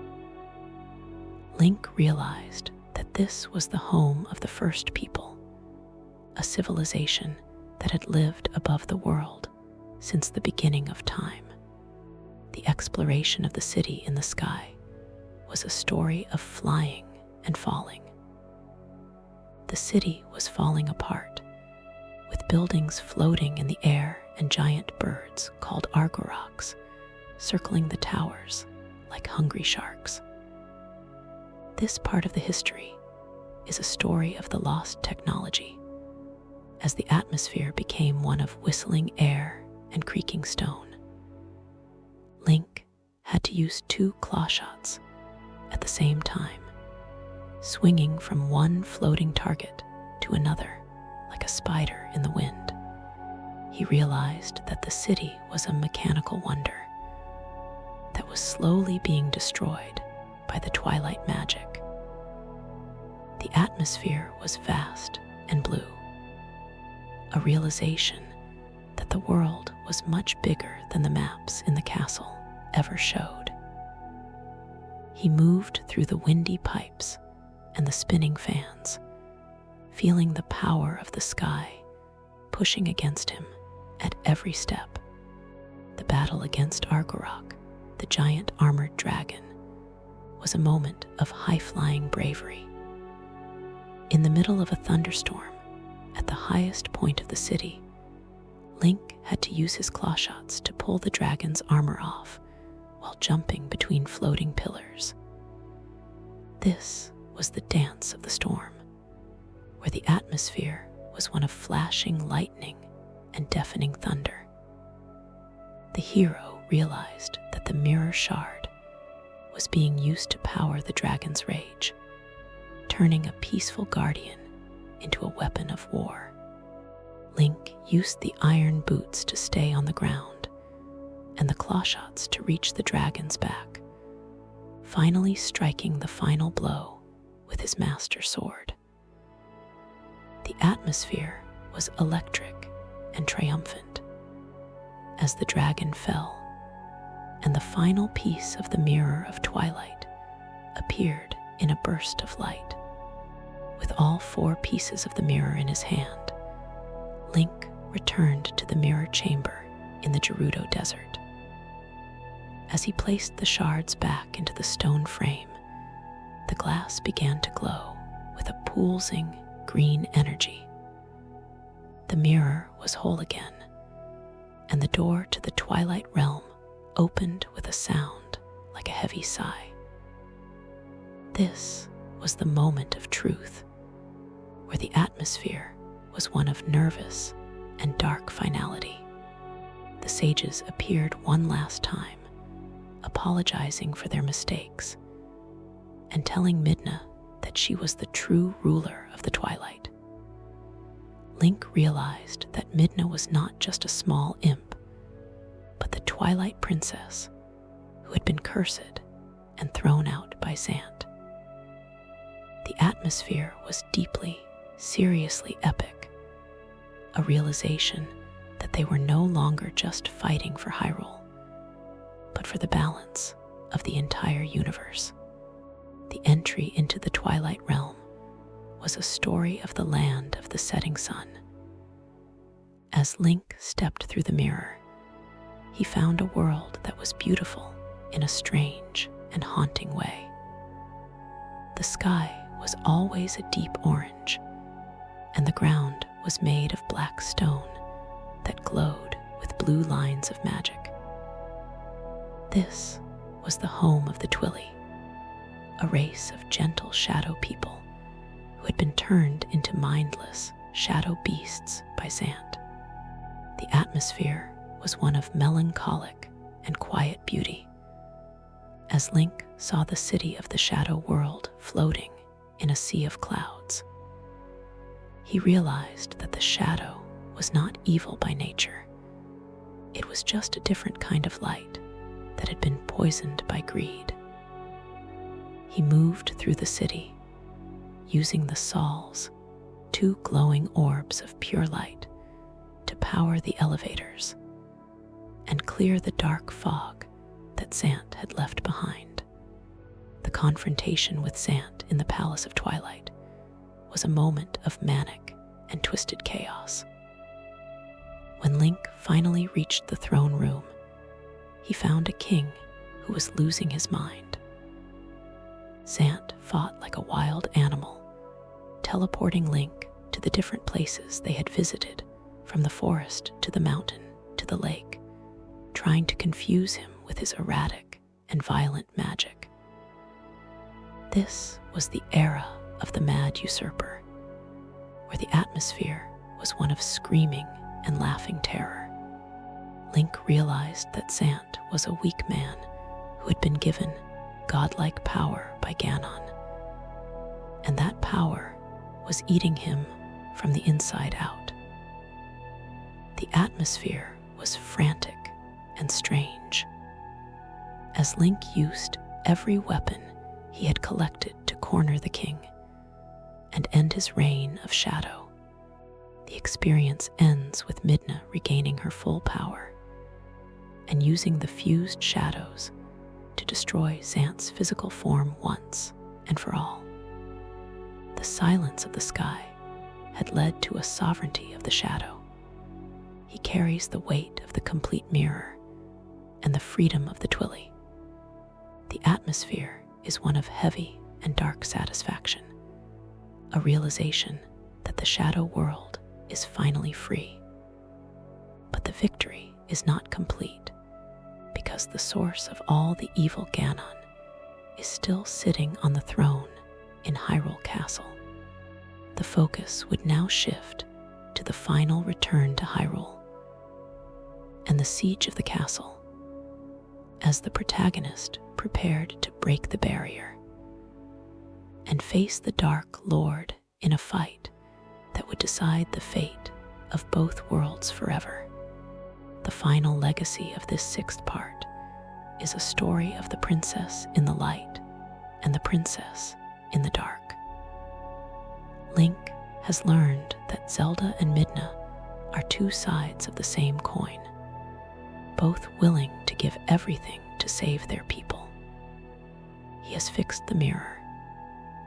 A: Link realized that this was the home of the first people, a civilization that had lived above the world since the beginning of time. The exploration of the city in the sky was a story of flying and falling. The city was falling apart, with buildings floating in the air and giant birds called Argoroks circling the towers like hungry sharks. This part of the history is a story of the lost technology, as the atmosphere became one of whistling air and creaking stone. Link had to use 2 claw shots at the same time, swinging from one floating target to another like a spider in the wind. He realized that the city was a mechanical wonder that was slowly being destroyed by the Twilight magic. The atmosphere was vast and blue, a realization that the world was much bigger than the maps in the castle ever showed. He moved through the windy pipes and the spinning fans, feeling the power of the sky pushing against him at every step. The battle against Argorok, the giant armored dragon, was a moment of high-flying bravery. In the middle of a thunderstorm, at the highest point of the city, Link had to use his claw shots to pull the dragon's armor off while jumping between floating pillars. This was the dance of the storm, where the atmosphere was one of flashing lightning and deafening thunder. The hero realized that the mirror shard was being used to power the dragon's rage, turning a peaceful guardian into a weapon of war. Link used the iron boots to stay on the ground and the claw shots to reach the dragon's back, finally striking the final blow with his master sword. The atmosphere was electric and triumphant as the dragon fell, and the final piece of the Mirror of Twilight appeared in a burst of light. With all 4 pieces of the mirror in his hand, Link returned to the mirror chamber in the Gerudo Desert. As he placed the shards back into the stone frame, the glass began to glow with a pulsing green energy. The mirror was whole again, and the door to the Twilight Realm opened with a sound like a heavy sigh. This was the moment of truth, where the atmosphere was one of nervous and dark finality. The sages appeared one last time, apologizing for their mistakes and telling Midna that she was the true ruler of the Twilight. Link realized that Midna was not just a small imp, but the Twilight Princess who had been cursed and thrown out by Zant. The atmosphere was deeply, seriously epic, a realization that they were no longer just fighting for Hyrule, but for the balance of the entire universe. The entry into the Twilight Realm was a story of the land of the setting sun. As Link stepped through the mirror, he found a world that was beautiful in a strange and haunting way. The sky was always a deep orange, and the ground was made of black stone that glowed with blue lines of magic. This was the home of the Twilly, a race of gentle shadow people who had been turned into mindless shadow beasts by Zant. The atmosphere was one of melancholic and quiet beauty, as Link saw the city of the shadow world floating in a sea of clouds. He realized that the shadow was not evil by nature. It was just a different kind of light that had been poisoned by greed. He moved through the city, using the Sauls, two glowing orbs of pure light, to power the elevators and clear the dark fog that Zant had left behind. The confrontation with Zant in the Palace of Twilight was a moment of manic and twisted chaos. When Link finally reached the throne room, he found a king who was losing his mind. Zant fought like a wild animal, teleporting Link to the different places they had visited, from the forest to the mountain to the lake, trying to confuse him with his erratic and violent magic. This was the era of the Mad Usurper, where the atmosphere was one of screaming and laughing terror. Link realized that Zant was a weak man who had been given godlike power by Ganon, and that power was eating him from the inside out. The atmosphere was frantic and strange, as Link used every weapon he had collected to corner the king and end his reign of shadow. The experience ends with Midna regaining her full power and using the fused shadows to destroy Zant's physical form once and for all. The silence of the sky had led to a sovereignty of the shadow. He carries the weight of the complete mirror and the freedom of the Twilly. The atmosphere is one of heavy and dark satisfaction, a realization that the shadow world is finally free. But the victory is not complete, because the source of all the evil Ganon is still sitting on the throne in Hyrule Castle. The focus would now shift to the final return to Hyrule and the siege of the castle, as the protagonist prepared to break the barrier and face the Dark Lord in a fight that would decide the fate of both worlds forever. The final legacy of this sixth part is a story of the princess in the light and the princess in the dark. Link has learned that Zelda and Midna are two sides of the same coin, both willing to give everything to save their people. He has fixed the mirror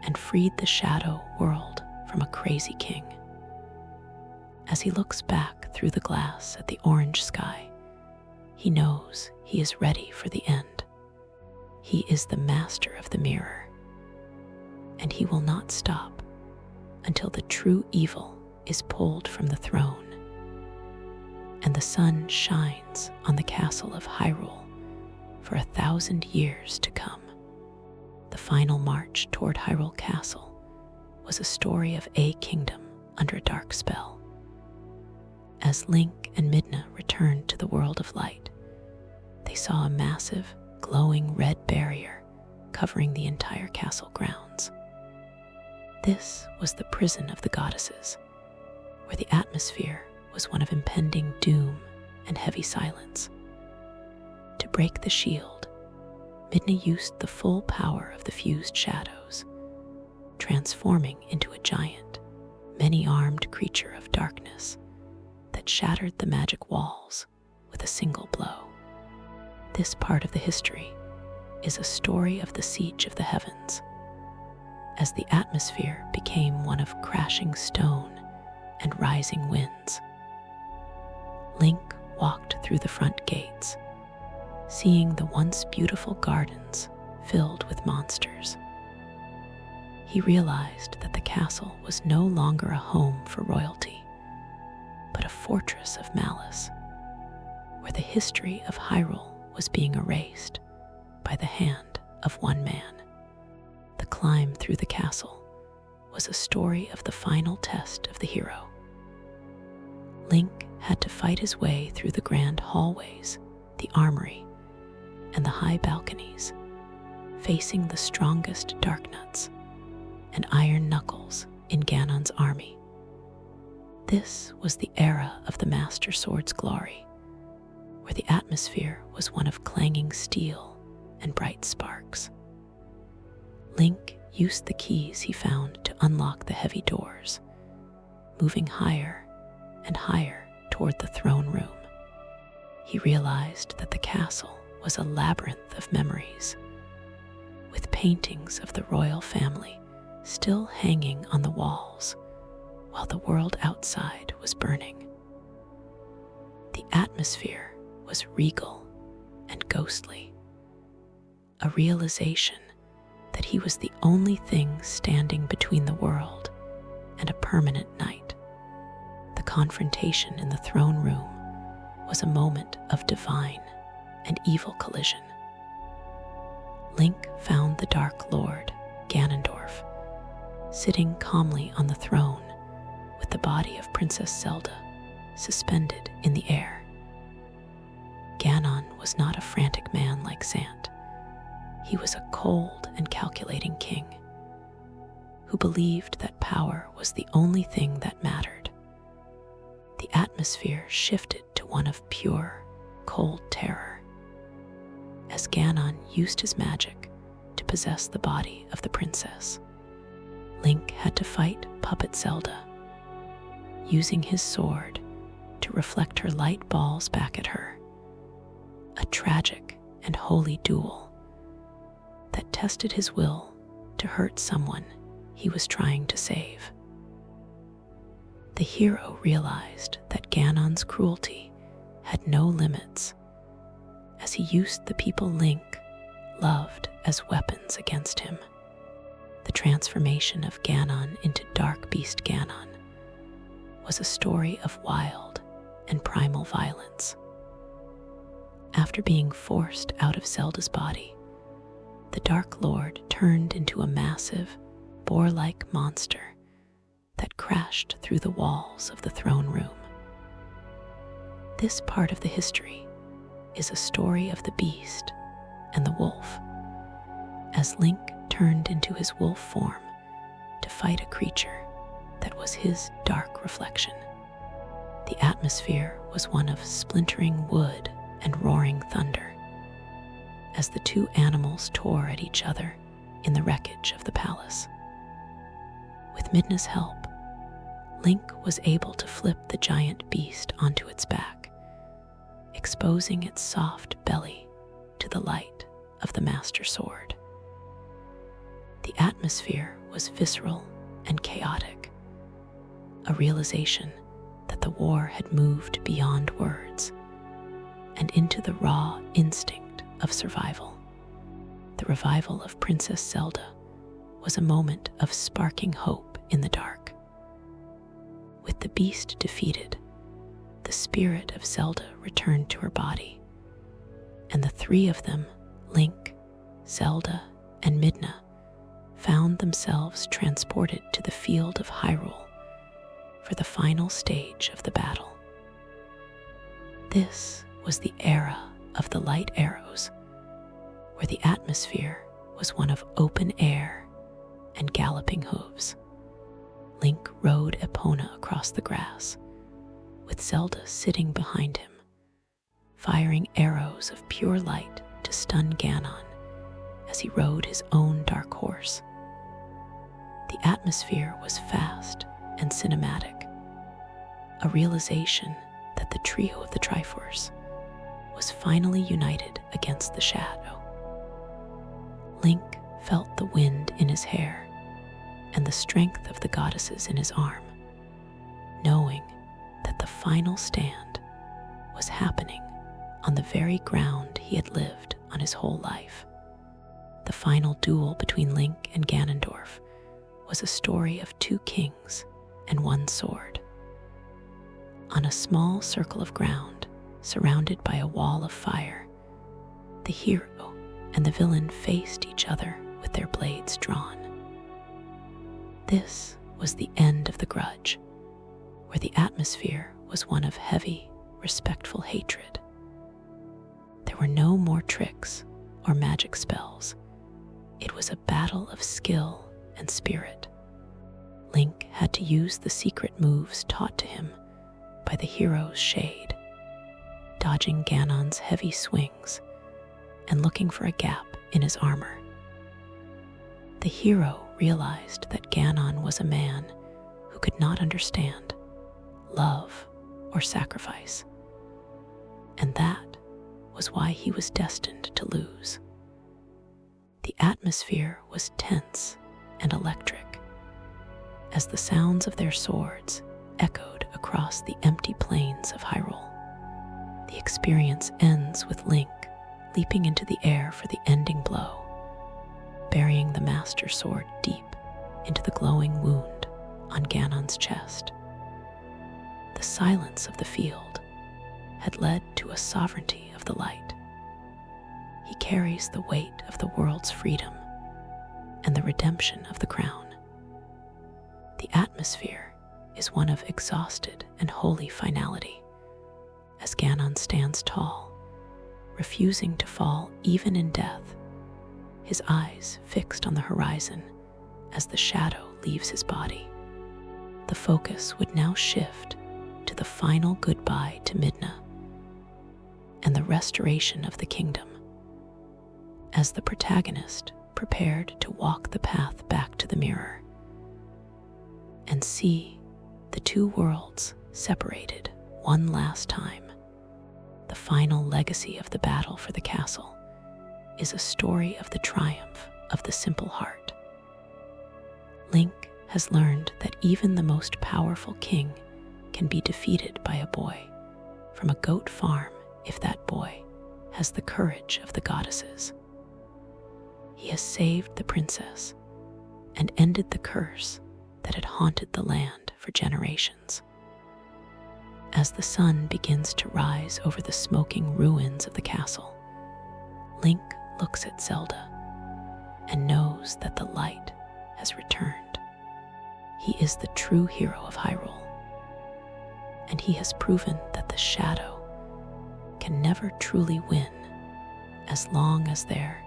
A: and freed the shadow world from a crazy king. As he looks back through the glass at the orange sky, he knows he is ready for the end. He is the master of the mirror, and he will not stop until the true evil is pulled from the throne and the sun shines on the castle of Hyrule for 1,000 years to come. The final march toward Hyrule Castle was a story of a kingdom under a dark spell. As Link and Midna returned to the world of light, they saw a massive, glowing red barrier covering the entire castle grounds. This was the prison of the goddesses, where the atmosphere was one of impending doom and heavy silence. To break the shield, Midna used the full power of the fused shadows, transforming into a giant, many-armed creature of darkness that shattered the magic walls with a single blow. This part of the history is a story of the siege of the heavens, as the atmosphere became one of crashing stone and rising winds. Link walked through the front gates, seeing the once beautiful gardens filled with monsters. He realized that the castle was no longer a home for royalty, but a fortress of malice, where the history of Hyrule was being erased by the hand of one man. The climb through the castle was a story of the final test of the hero. Link had to fight his way through the grand hallways, the armory, and the high balconies, facing the strongest Darknuts and Iron Knuckles in Ganon's army. This was the era of the Master Sword's glory, where the atmosphere was one of clanging steel and bright sparks. Link used the keys he found to unlock the heavy doors, moving higher and higher toward the throne room. He realized that the castle was a labyrinth of memories, with paintings of the royal family still hanging on the walls while the world outside was burning. The atmosphere was regal and ghostly, a realization that he was the only thing standing between the world and a permanent night. The confrontation in the throne room was a moment of divine and evil collision. Link found the Dark Lord, Ganondorf, sitting calmly on the throne with the body of Princess Zelda suspended in the air. Ganon was not a frantic man like Sant. He was a cold and calculating king who believed that power was the only thing that mattered. The atmosphere shifted to one of pure, cold terror as Ganon used his magic to possess the body of the princess. Link had to fight Puppet Zelda, using his sword to reflect her light balls back at her. A tragic and holy duel that tested his will to hurt someone he was trying to save. The hero realized that Ganon's cruelty had no limits, as he used the people Link loved as weapons against him. The transformation of Ganon into Dark Beast Ganon was a story of wild and primal violence. After being forced out of Zelda's body, the Dark Lord turned into a massive, boar-like monster that crashed through the walls of the throne room. This part of the history is a story of the beast and the wolf, as Link turned into his wolf form to fight a creature that was his dark reflection. The atmosphere was one of splintering wood and roaring thunder, as the two animals tore at each other in the wreckage of the palace. With Midna's help, Link was able to flip the giant beast onto its back, exposing its soft belly to the light of the Master Sword. The atmosphere was visceral and chaotic, a realization that the war had moved beyond words and into the raw instinct of survival. The revival of Princess Zelda was a moment of sparking hope in the dark. With the beast defeated, the spirit of Zelda returned to her body, and the three of them, Link, Zelda, and Midna, found themselves transported to the field of Hyrule for the final stage of the battle. This was the era of the light arrows, where the atmosphere was one of open air and galloping hooves. Link rode Epona across the grass, with Zelda sitting behind him, firing arrows of pure light to stun Ganon as he rode his own dark horse. The atmosphere was fast and cinematic, a realization that the trio of the Triforce was finally united against the shadow. Link felt the wind in his hair and the strength of the goddesses in his arm, knowing that the final stand was happening on the very ground he had lived on his whole life. The final duel between Link and Ganondorf was a story of two kings and one sword. On a small circle of ground, surrounded by a wall of fire, the hero and the villain faced each other with their blades drawn. This was the end of the grudge, where the atmosphere was one of heavy, respectful hatred. There were no more tricks or magic spells. It was a battle of skill and spirit. Link had to use the secret moves taught to him by the hero's shade, dodging Ganon's heavy swings and looking for a gap in his armor. The hero realized that Ganon was a man who could not understand love or sacrifice, and that was why he was destined to lose. The atmosphere was tense and electric as the sounds of their swords echoed across the empty plains of Hyrule. The experience ends with Link leaping into the air for the ending blow, burying the Master Sword deep into the glowing wound on Ganon's chest. The silence of the field had led to a sovereignty of the light. He carries the weight of the world's freedom and the redemption of the crown. The atmosphere is one of exhausted and holy finality, as Ganon stands tall, refusing to fall even in death, his eyes fixed on the horizon as the shadow leaves his body. The focus would now shift to the final goodbye to Midna and the restoration of the kingdom, as the protagonist prepared to walk the path back to the mirror and see the two worlds separated one last time. The final legacy of the battle for the castle is a story of the triumph of the simple heart. Link has learned that even the most powerful king can be defeated by a boy from a goat farm if that boy has the courage of the goddesses. He has saved the princess and ended the curse that had haunted the land for generations. As the sun begins to rise over the smoking ruins of the castle, Link looks at Zelda and knows that the light has returned. He is the true hero of Hyrule, and he has proven that the shadow can never truly win as long as there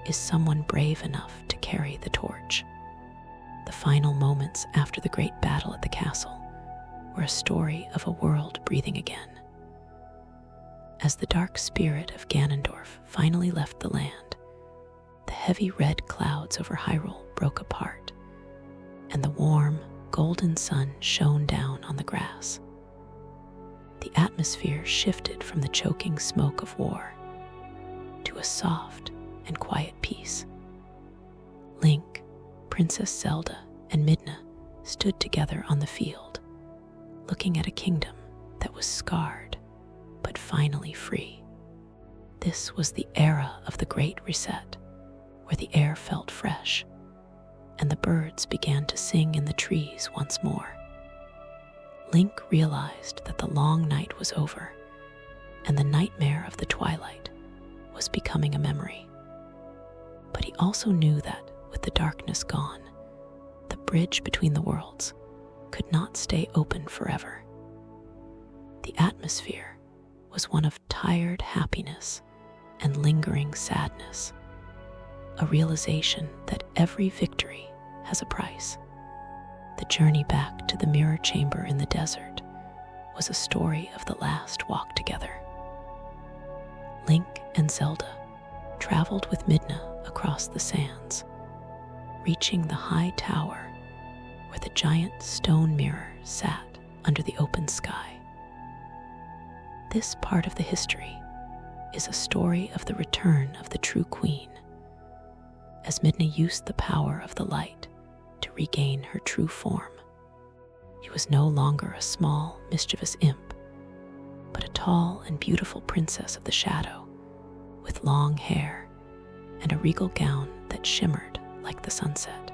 A: is someone brave enough to carry the torch. The final moments after the great battle at the castle were a story of a world breathing again. As the dark spirit of Ganondorf finally left the land, the heavy red clouds over Hyrule broke apart, and the warm, golden sun shone down on the grass. The atmosphere shifted from the choking smoke of war to a soft and quiet peace. Link, Princess Zelda, and Midna stood together on the field, looking at a kingdom that was scarred but finally free. This was the era of the Great Reset, where the air felt fresh and the birds began to sing in the trees once more. Link realized that the long night was over and the nightmare of the twilight was becoming a memory. But he also knew that with with the darkness gone, the bridge between the worlds could not stay open forever. The atmosphere was one of tired happiness and lingering sadness, a realization that every victory has a price. The journey back to the mirror chamber in the desert was a story of the last walk together. Link and Zelda traveled with Midna across the sands, reaching the high tower where the giant stone mirror sat under the open sky. This part of the history is a story of the return of the true queen, as Midna used the power of the light to regain her true form. She was no longer a small, mischievous imp, but a tall and beautiful princess of the shadow, with long hair and a regal gown that shimmered like the sunset.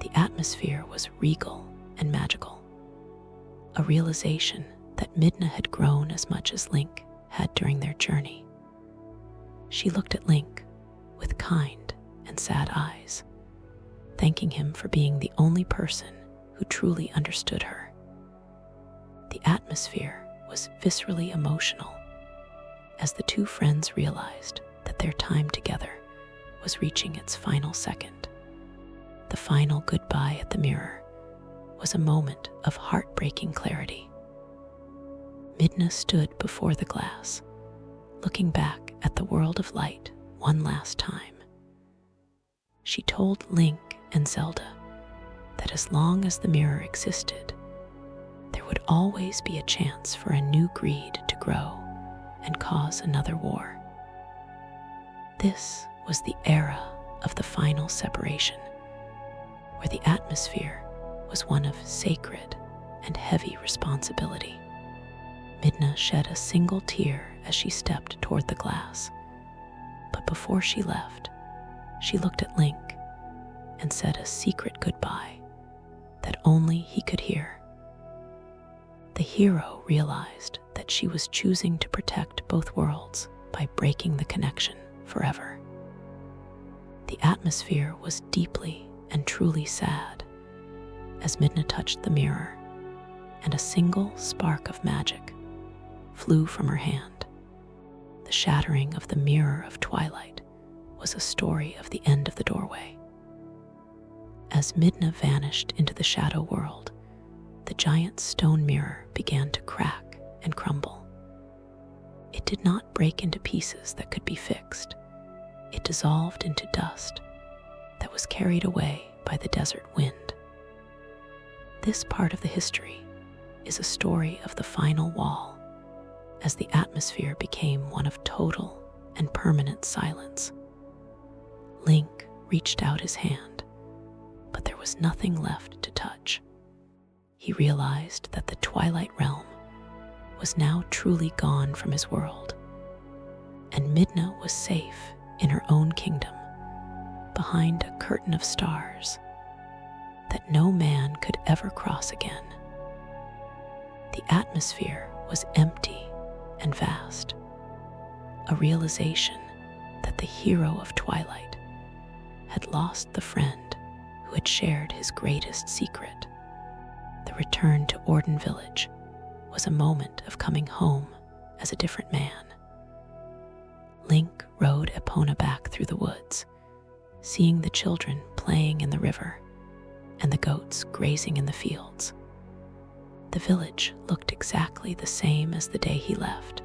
A: The atmosphere was regal and magical, a realization that Midna had grown as much as Link had during their journey. She looked at Link with kind and sad eyes, thanking him for being the only person who truly understood her. The atmosphere was viscerally emotional as the two friends realized that their time together was reaching its final second. The final goodbye at the mirror was a moment of heartbreaking clarity. Midna stood before the glass, looking back at the world of light one last time. She told Link and Zelda that as long as the mirror existed, there would always be a chance for a new greed to grow and cause another war. This was the era of the final separation, where the atmosphere was one of sacred and heavy responsibility. Midna shed a single tear as she stepped toward the glass, but before she left, she looked at Link and said a secret goodbye that only he could hear. The hero realized that she was choosing to protect both worlds by breaking the connection forever. The atmosphere was deeply and truly sad as Midna touched the mirror, and a single spark of magic flew from her hand. The shattering of the mirror of Twilight was a story of the end of the doorway. As Midna vanished into the shadow world, the giant stone mirror began to crack and crumble. It did not break into pieces that could be fixed. It dissolved into dust that was carried away by the desert wind. This part of the history is a story of the final wall, as the atmosphere became one of total and permanent silence. Link reached out his hand, but there was nothing left to touch. He realized that the Twilight Realm was now truly gone from his world, and Midna was safe in her own kingdom, behind a curtain of stars that no man could ever cross again. The atmosphere was empty and vast, a realization that the hero of Twilight had lost the friend who had shared his greatest secret. The return to Orden Village was a moment of coming home as a different man. Link rode Epona back through the woods, seeing the children playing in the river and the goats grazing in the fields. The village looked exactly the same as the day he left,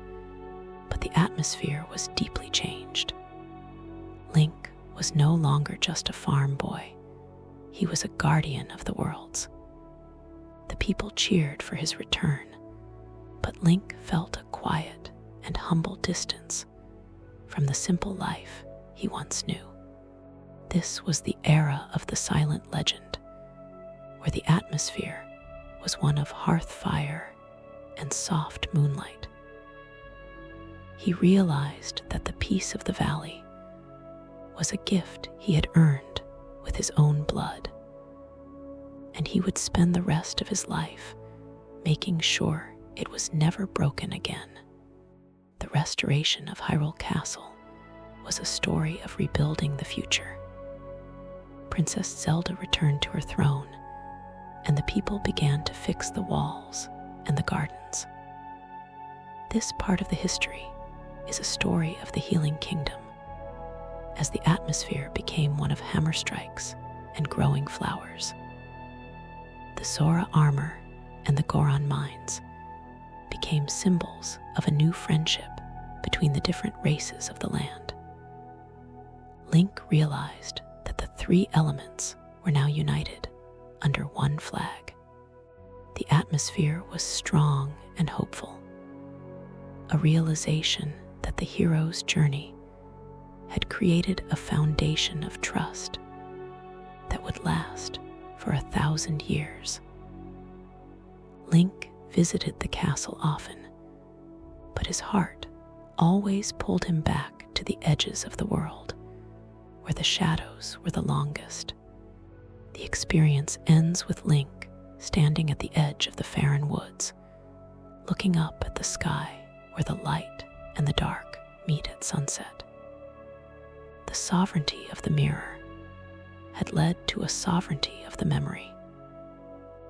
A: but the atmosphere was deeply changed. Link was no longer just a farm boy. He was a guardian of the worlds. The people cheered for his return, but Link felt a quiet and humble distance from the simple life he once knew. This was the era of the silent legend, where the atmosphere was one of hearth fire and soft moonlight. He realized that the peace of the valley was a gift he had earned with his own blood, and he would spend the rest of his life making sure it was never broken again. The restoration of Hyrule Castle was a story of rebuilding the future, Princess Zelda returned to her throne, and the people began to fix the walls and the gardens. This part of the history is a story of the healing kingdom, as the atmosphere became one of hammer strikes and growing flowers. The Zora armor and the Goron mines became symbols of a new friendship between the different races of the land. Link realized that the three elements were now united under one flag. The atmosphere was strong and hopeful, a realization that the hero's journey had created a foundation of trust that would last for 1,000 years. Link visited the castle often, but his heart always pulled him back to the edges of the world, where the shadows were the longest. The experience ends with Link standing at the edge of the Faron Woods, looking up at the sky where the light and the dark meet at sunset. The sovereignty of the mirror had led to a sovereignty of the memory.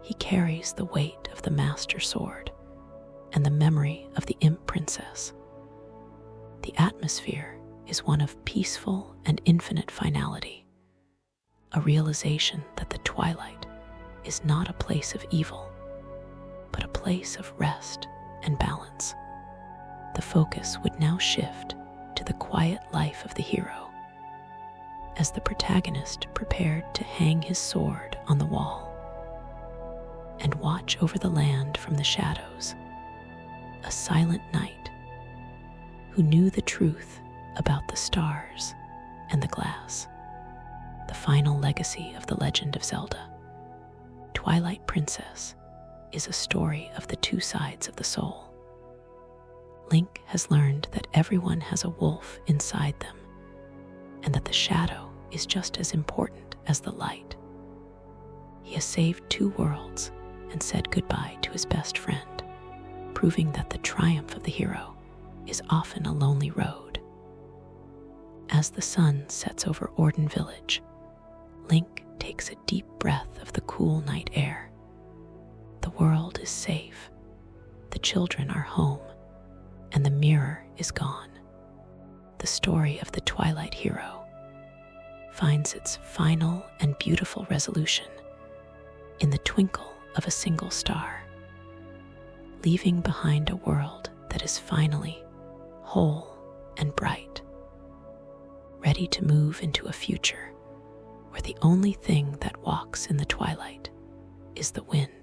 A: He carries the weight of the Master Sword and the memory of the Imp Princess. The atmosphere is one of peaceful and infinite finality, a realization that the Twilight is not a place of evil, but a place of rest and balance. The focus would now shift to the quiet life of the hero, as the protagonist prepared to hang his sword on the wall and watch over the land from the shadows, a silent knight who knew the truth about the stars and the glass. The final legacy of the legend of Zelda, Twilight Princess, is a story of the two sides of the soul. Link has learned that everyone has a wolf inside them, and that the shadow is just as important as the light. He has saved two worlds and said goodbye to his best friend, proving that the triumph of the hero is often a lonely road. As the sun sets over Orden Village, Link takes a deep breath of the cool night air. The world is safe, the children are home, and the mirror is gone. The story of the Twilight hero finds its final and beautiful resolution in the twinkle of a single star, leaving behind a world that is finally whole and bright, ready to move into a future where the only thing that walks in the twilight is the wind.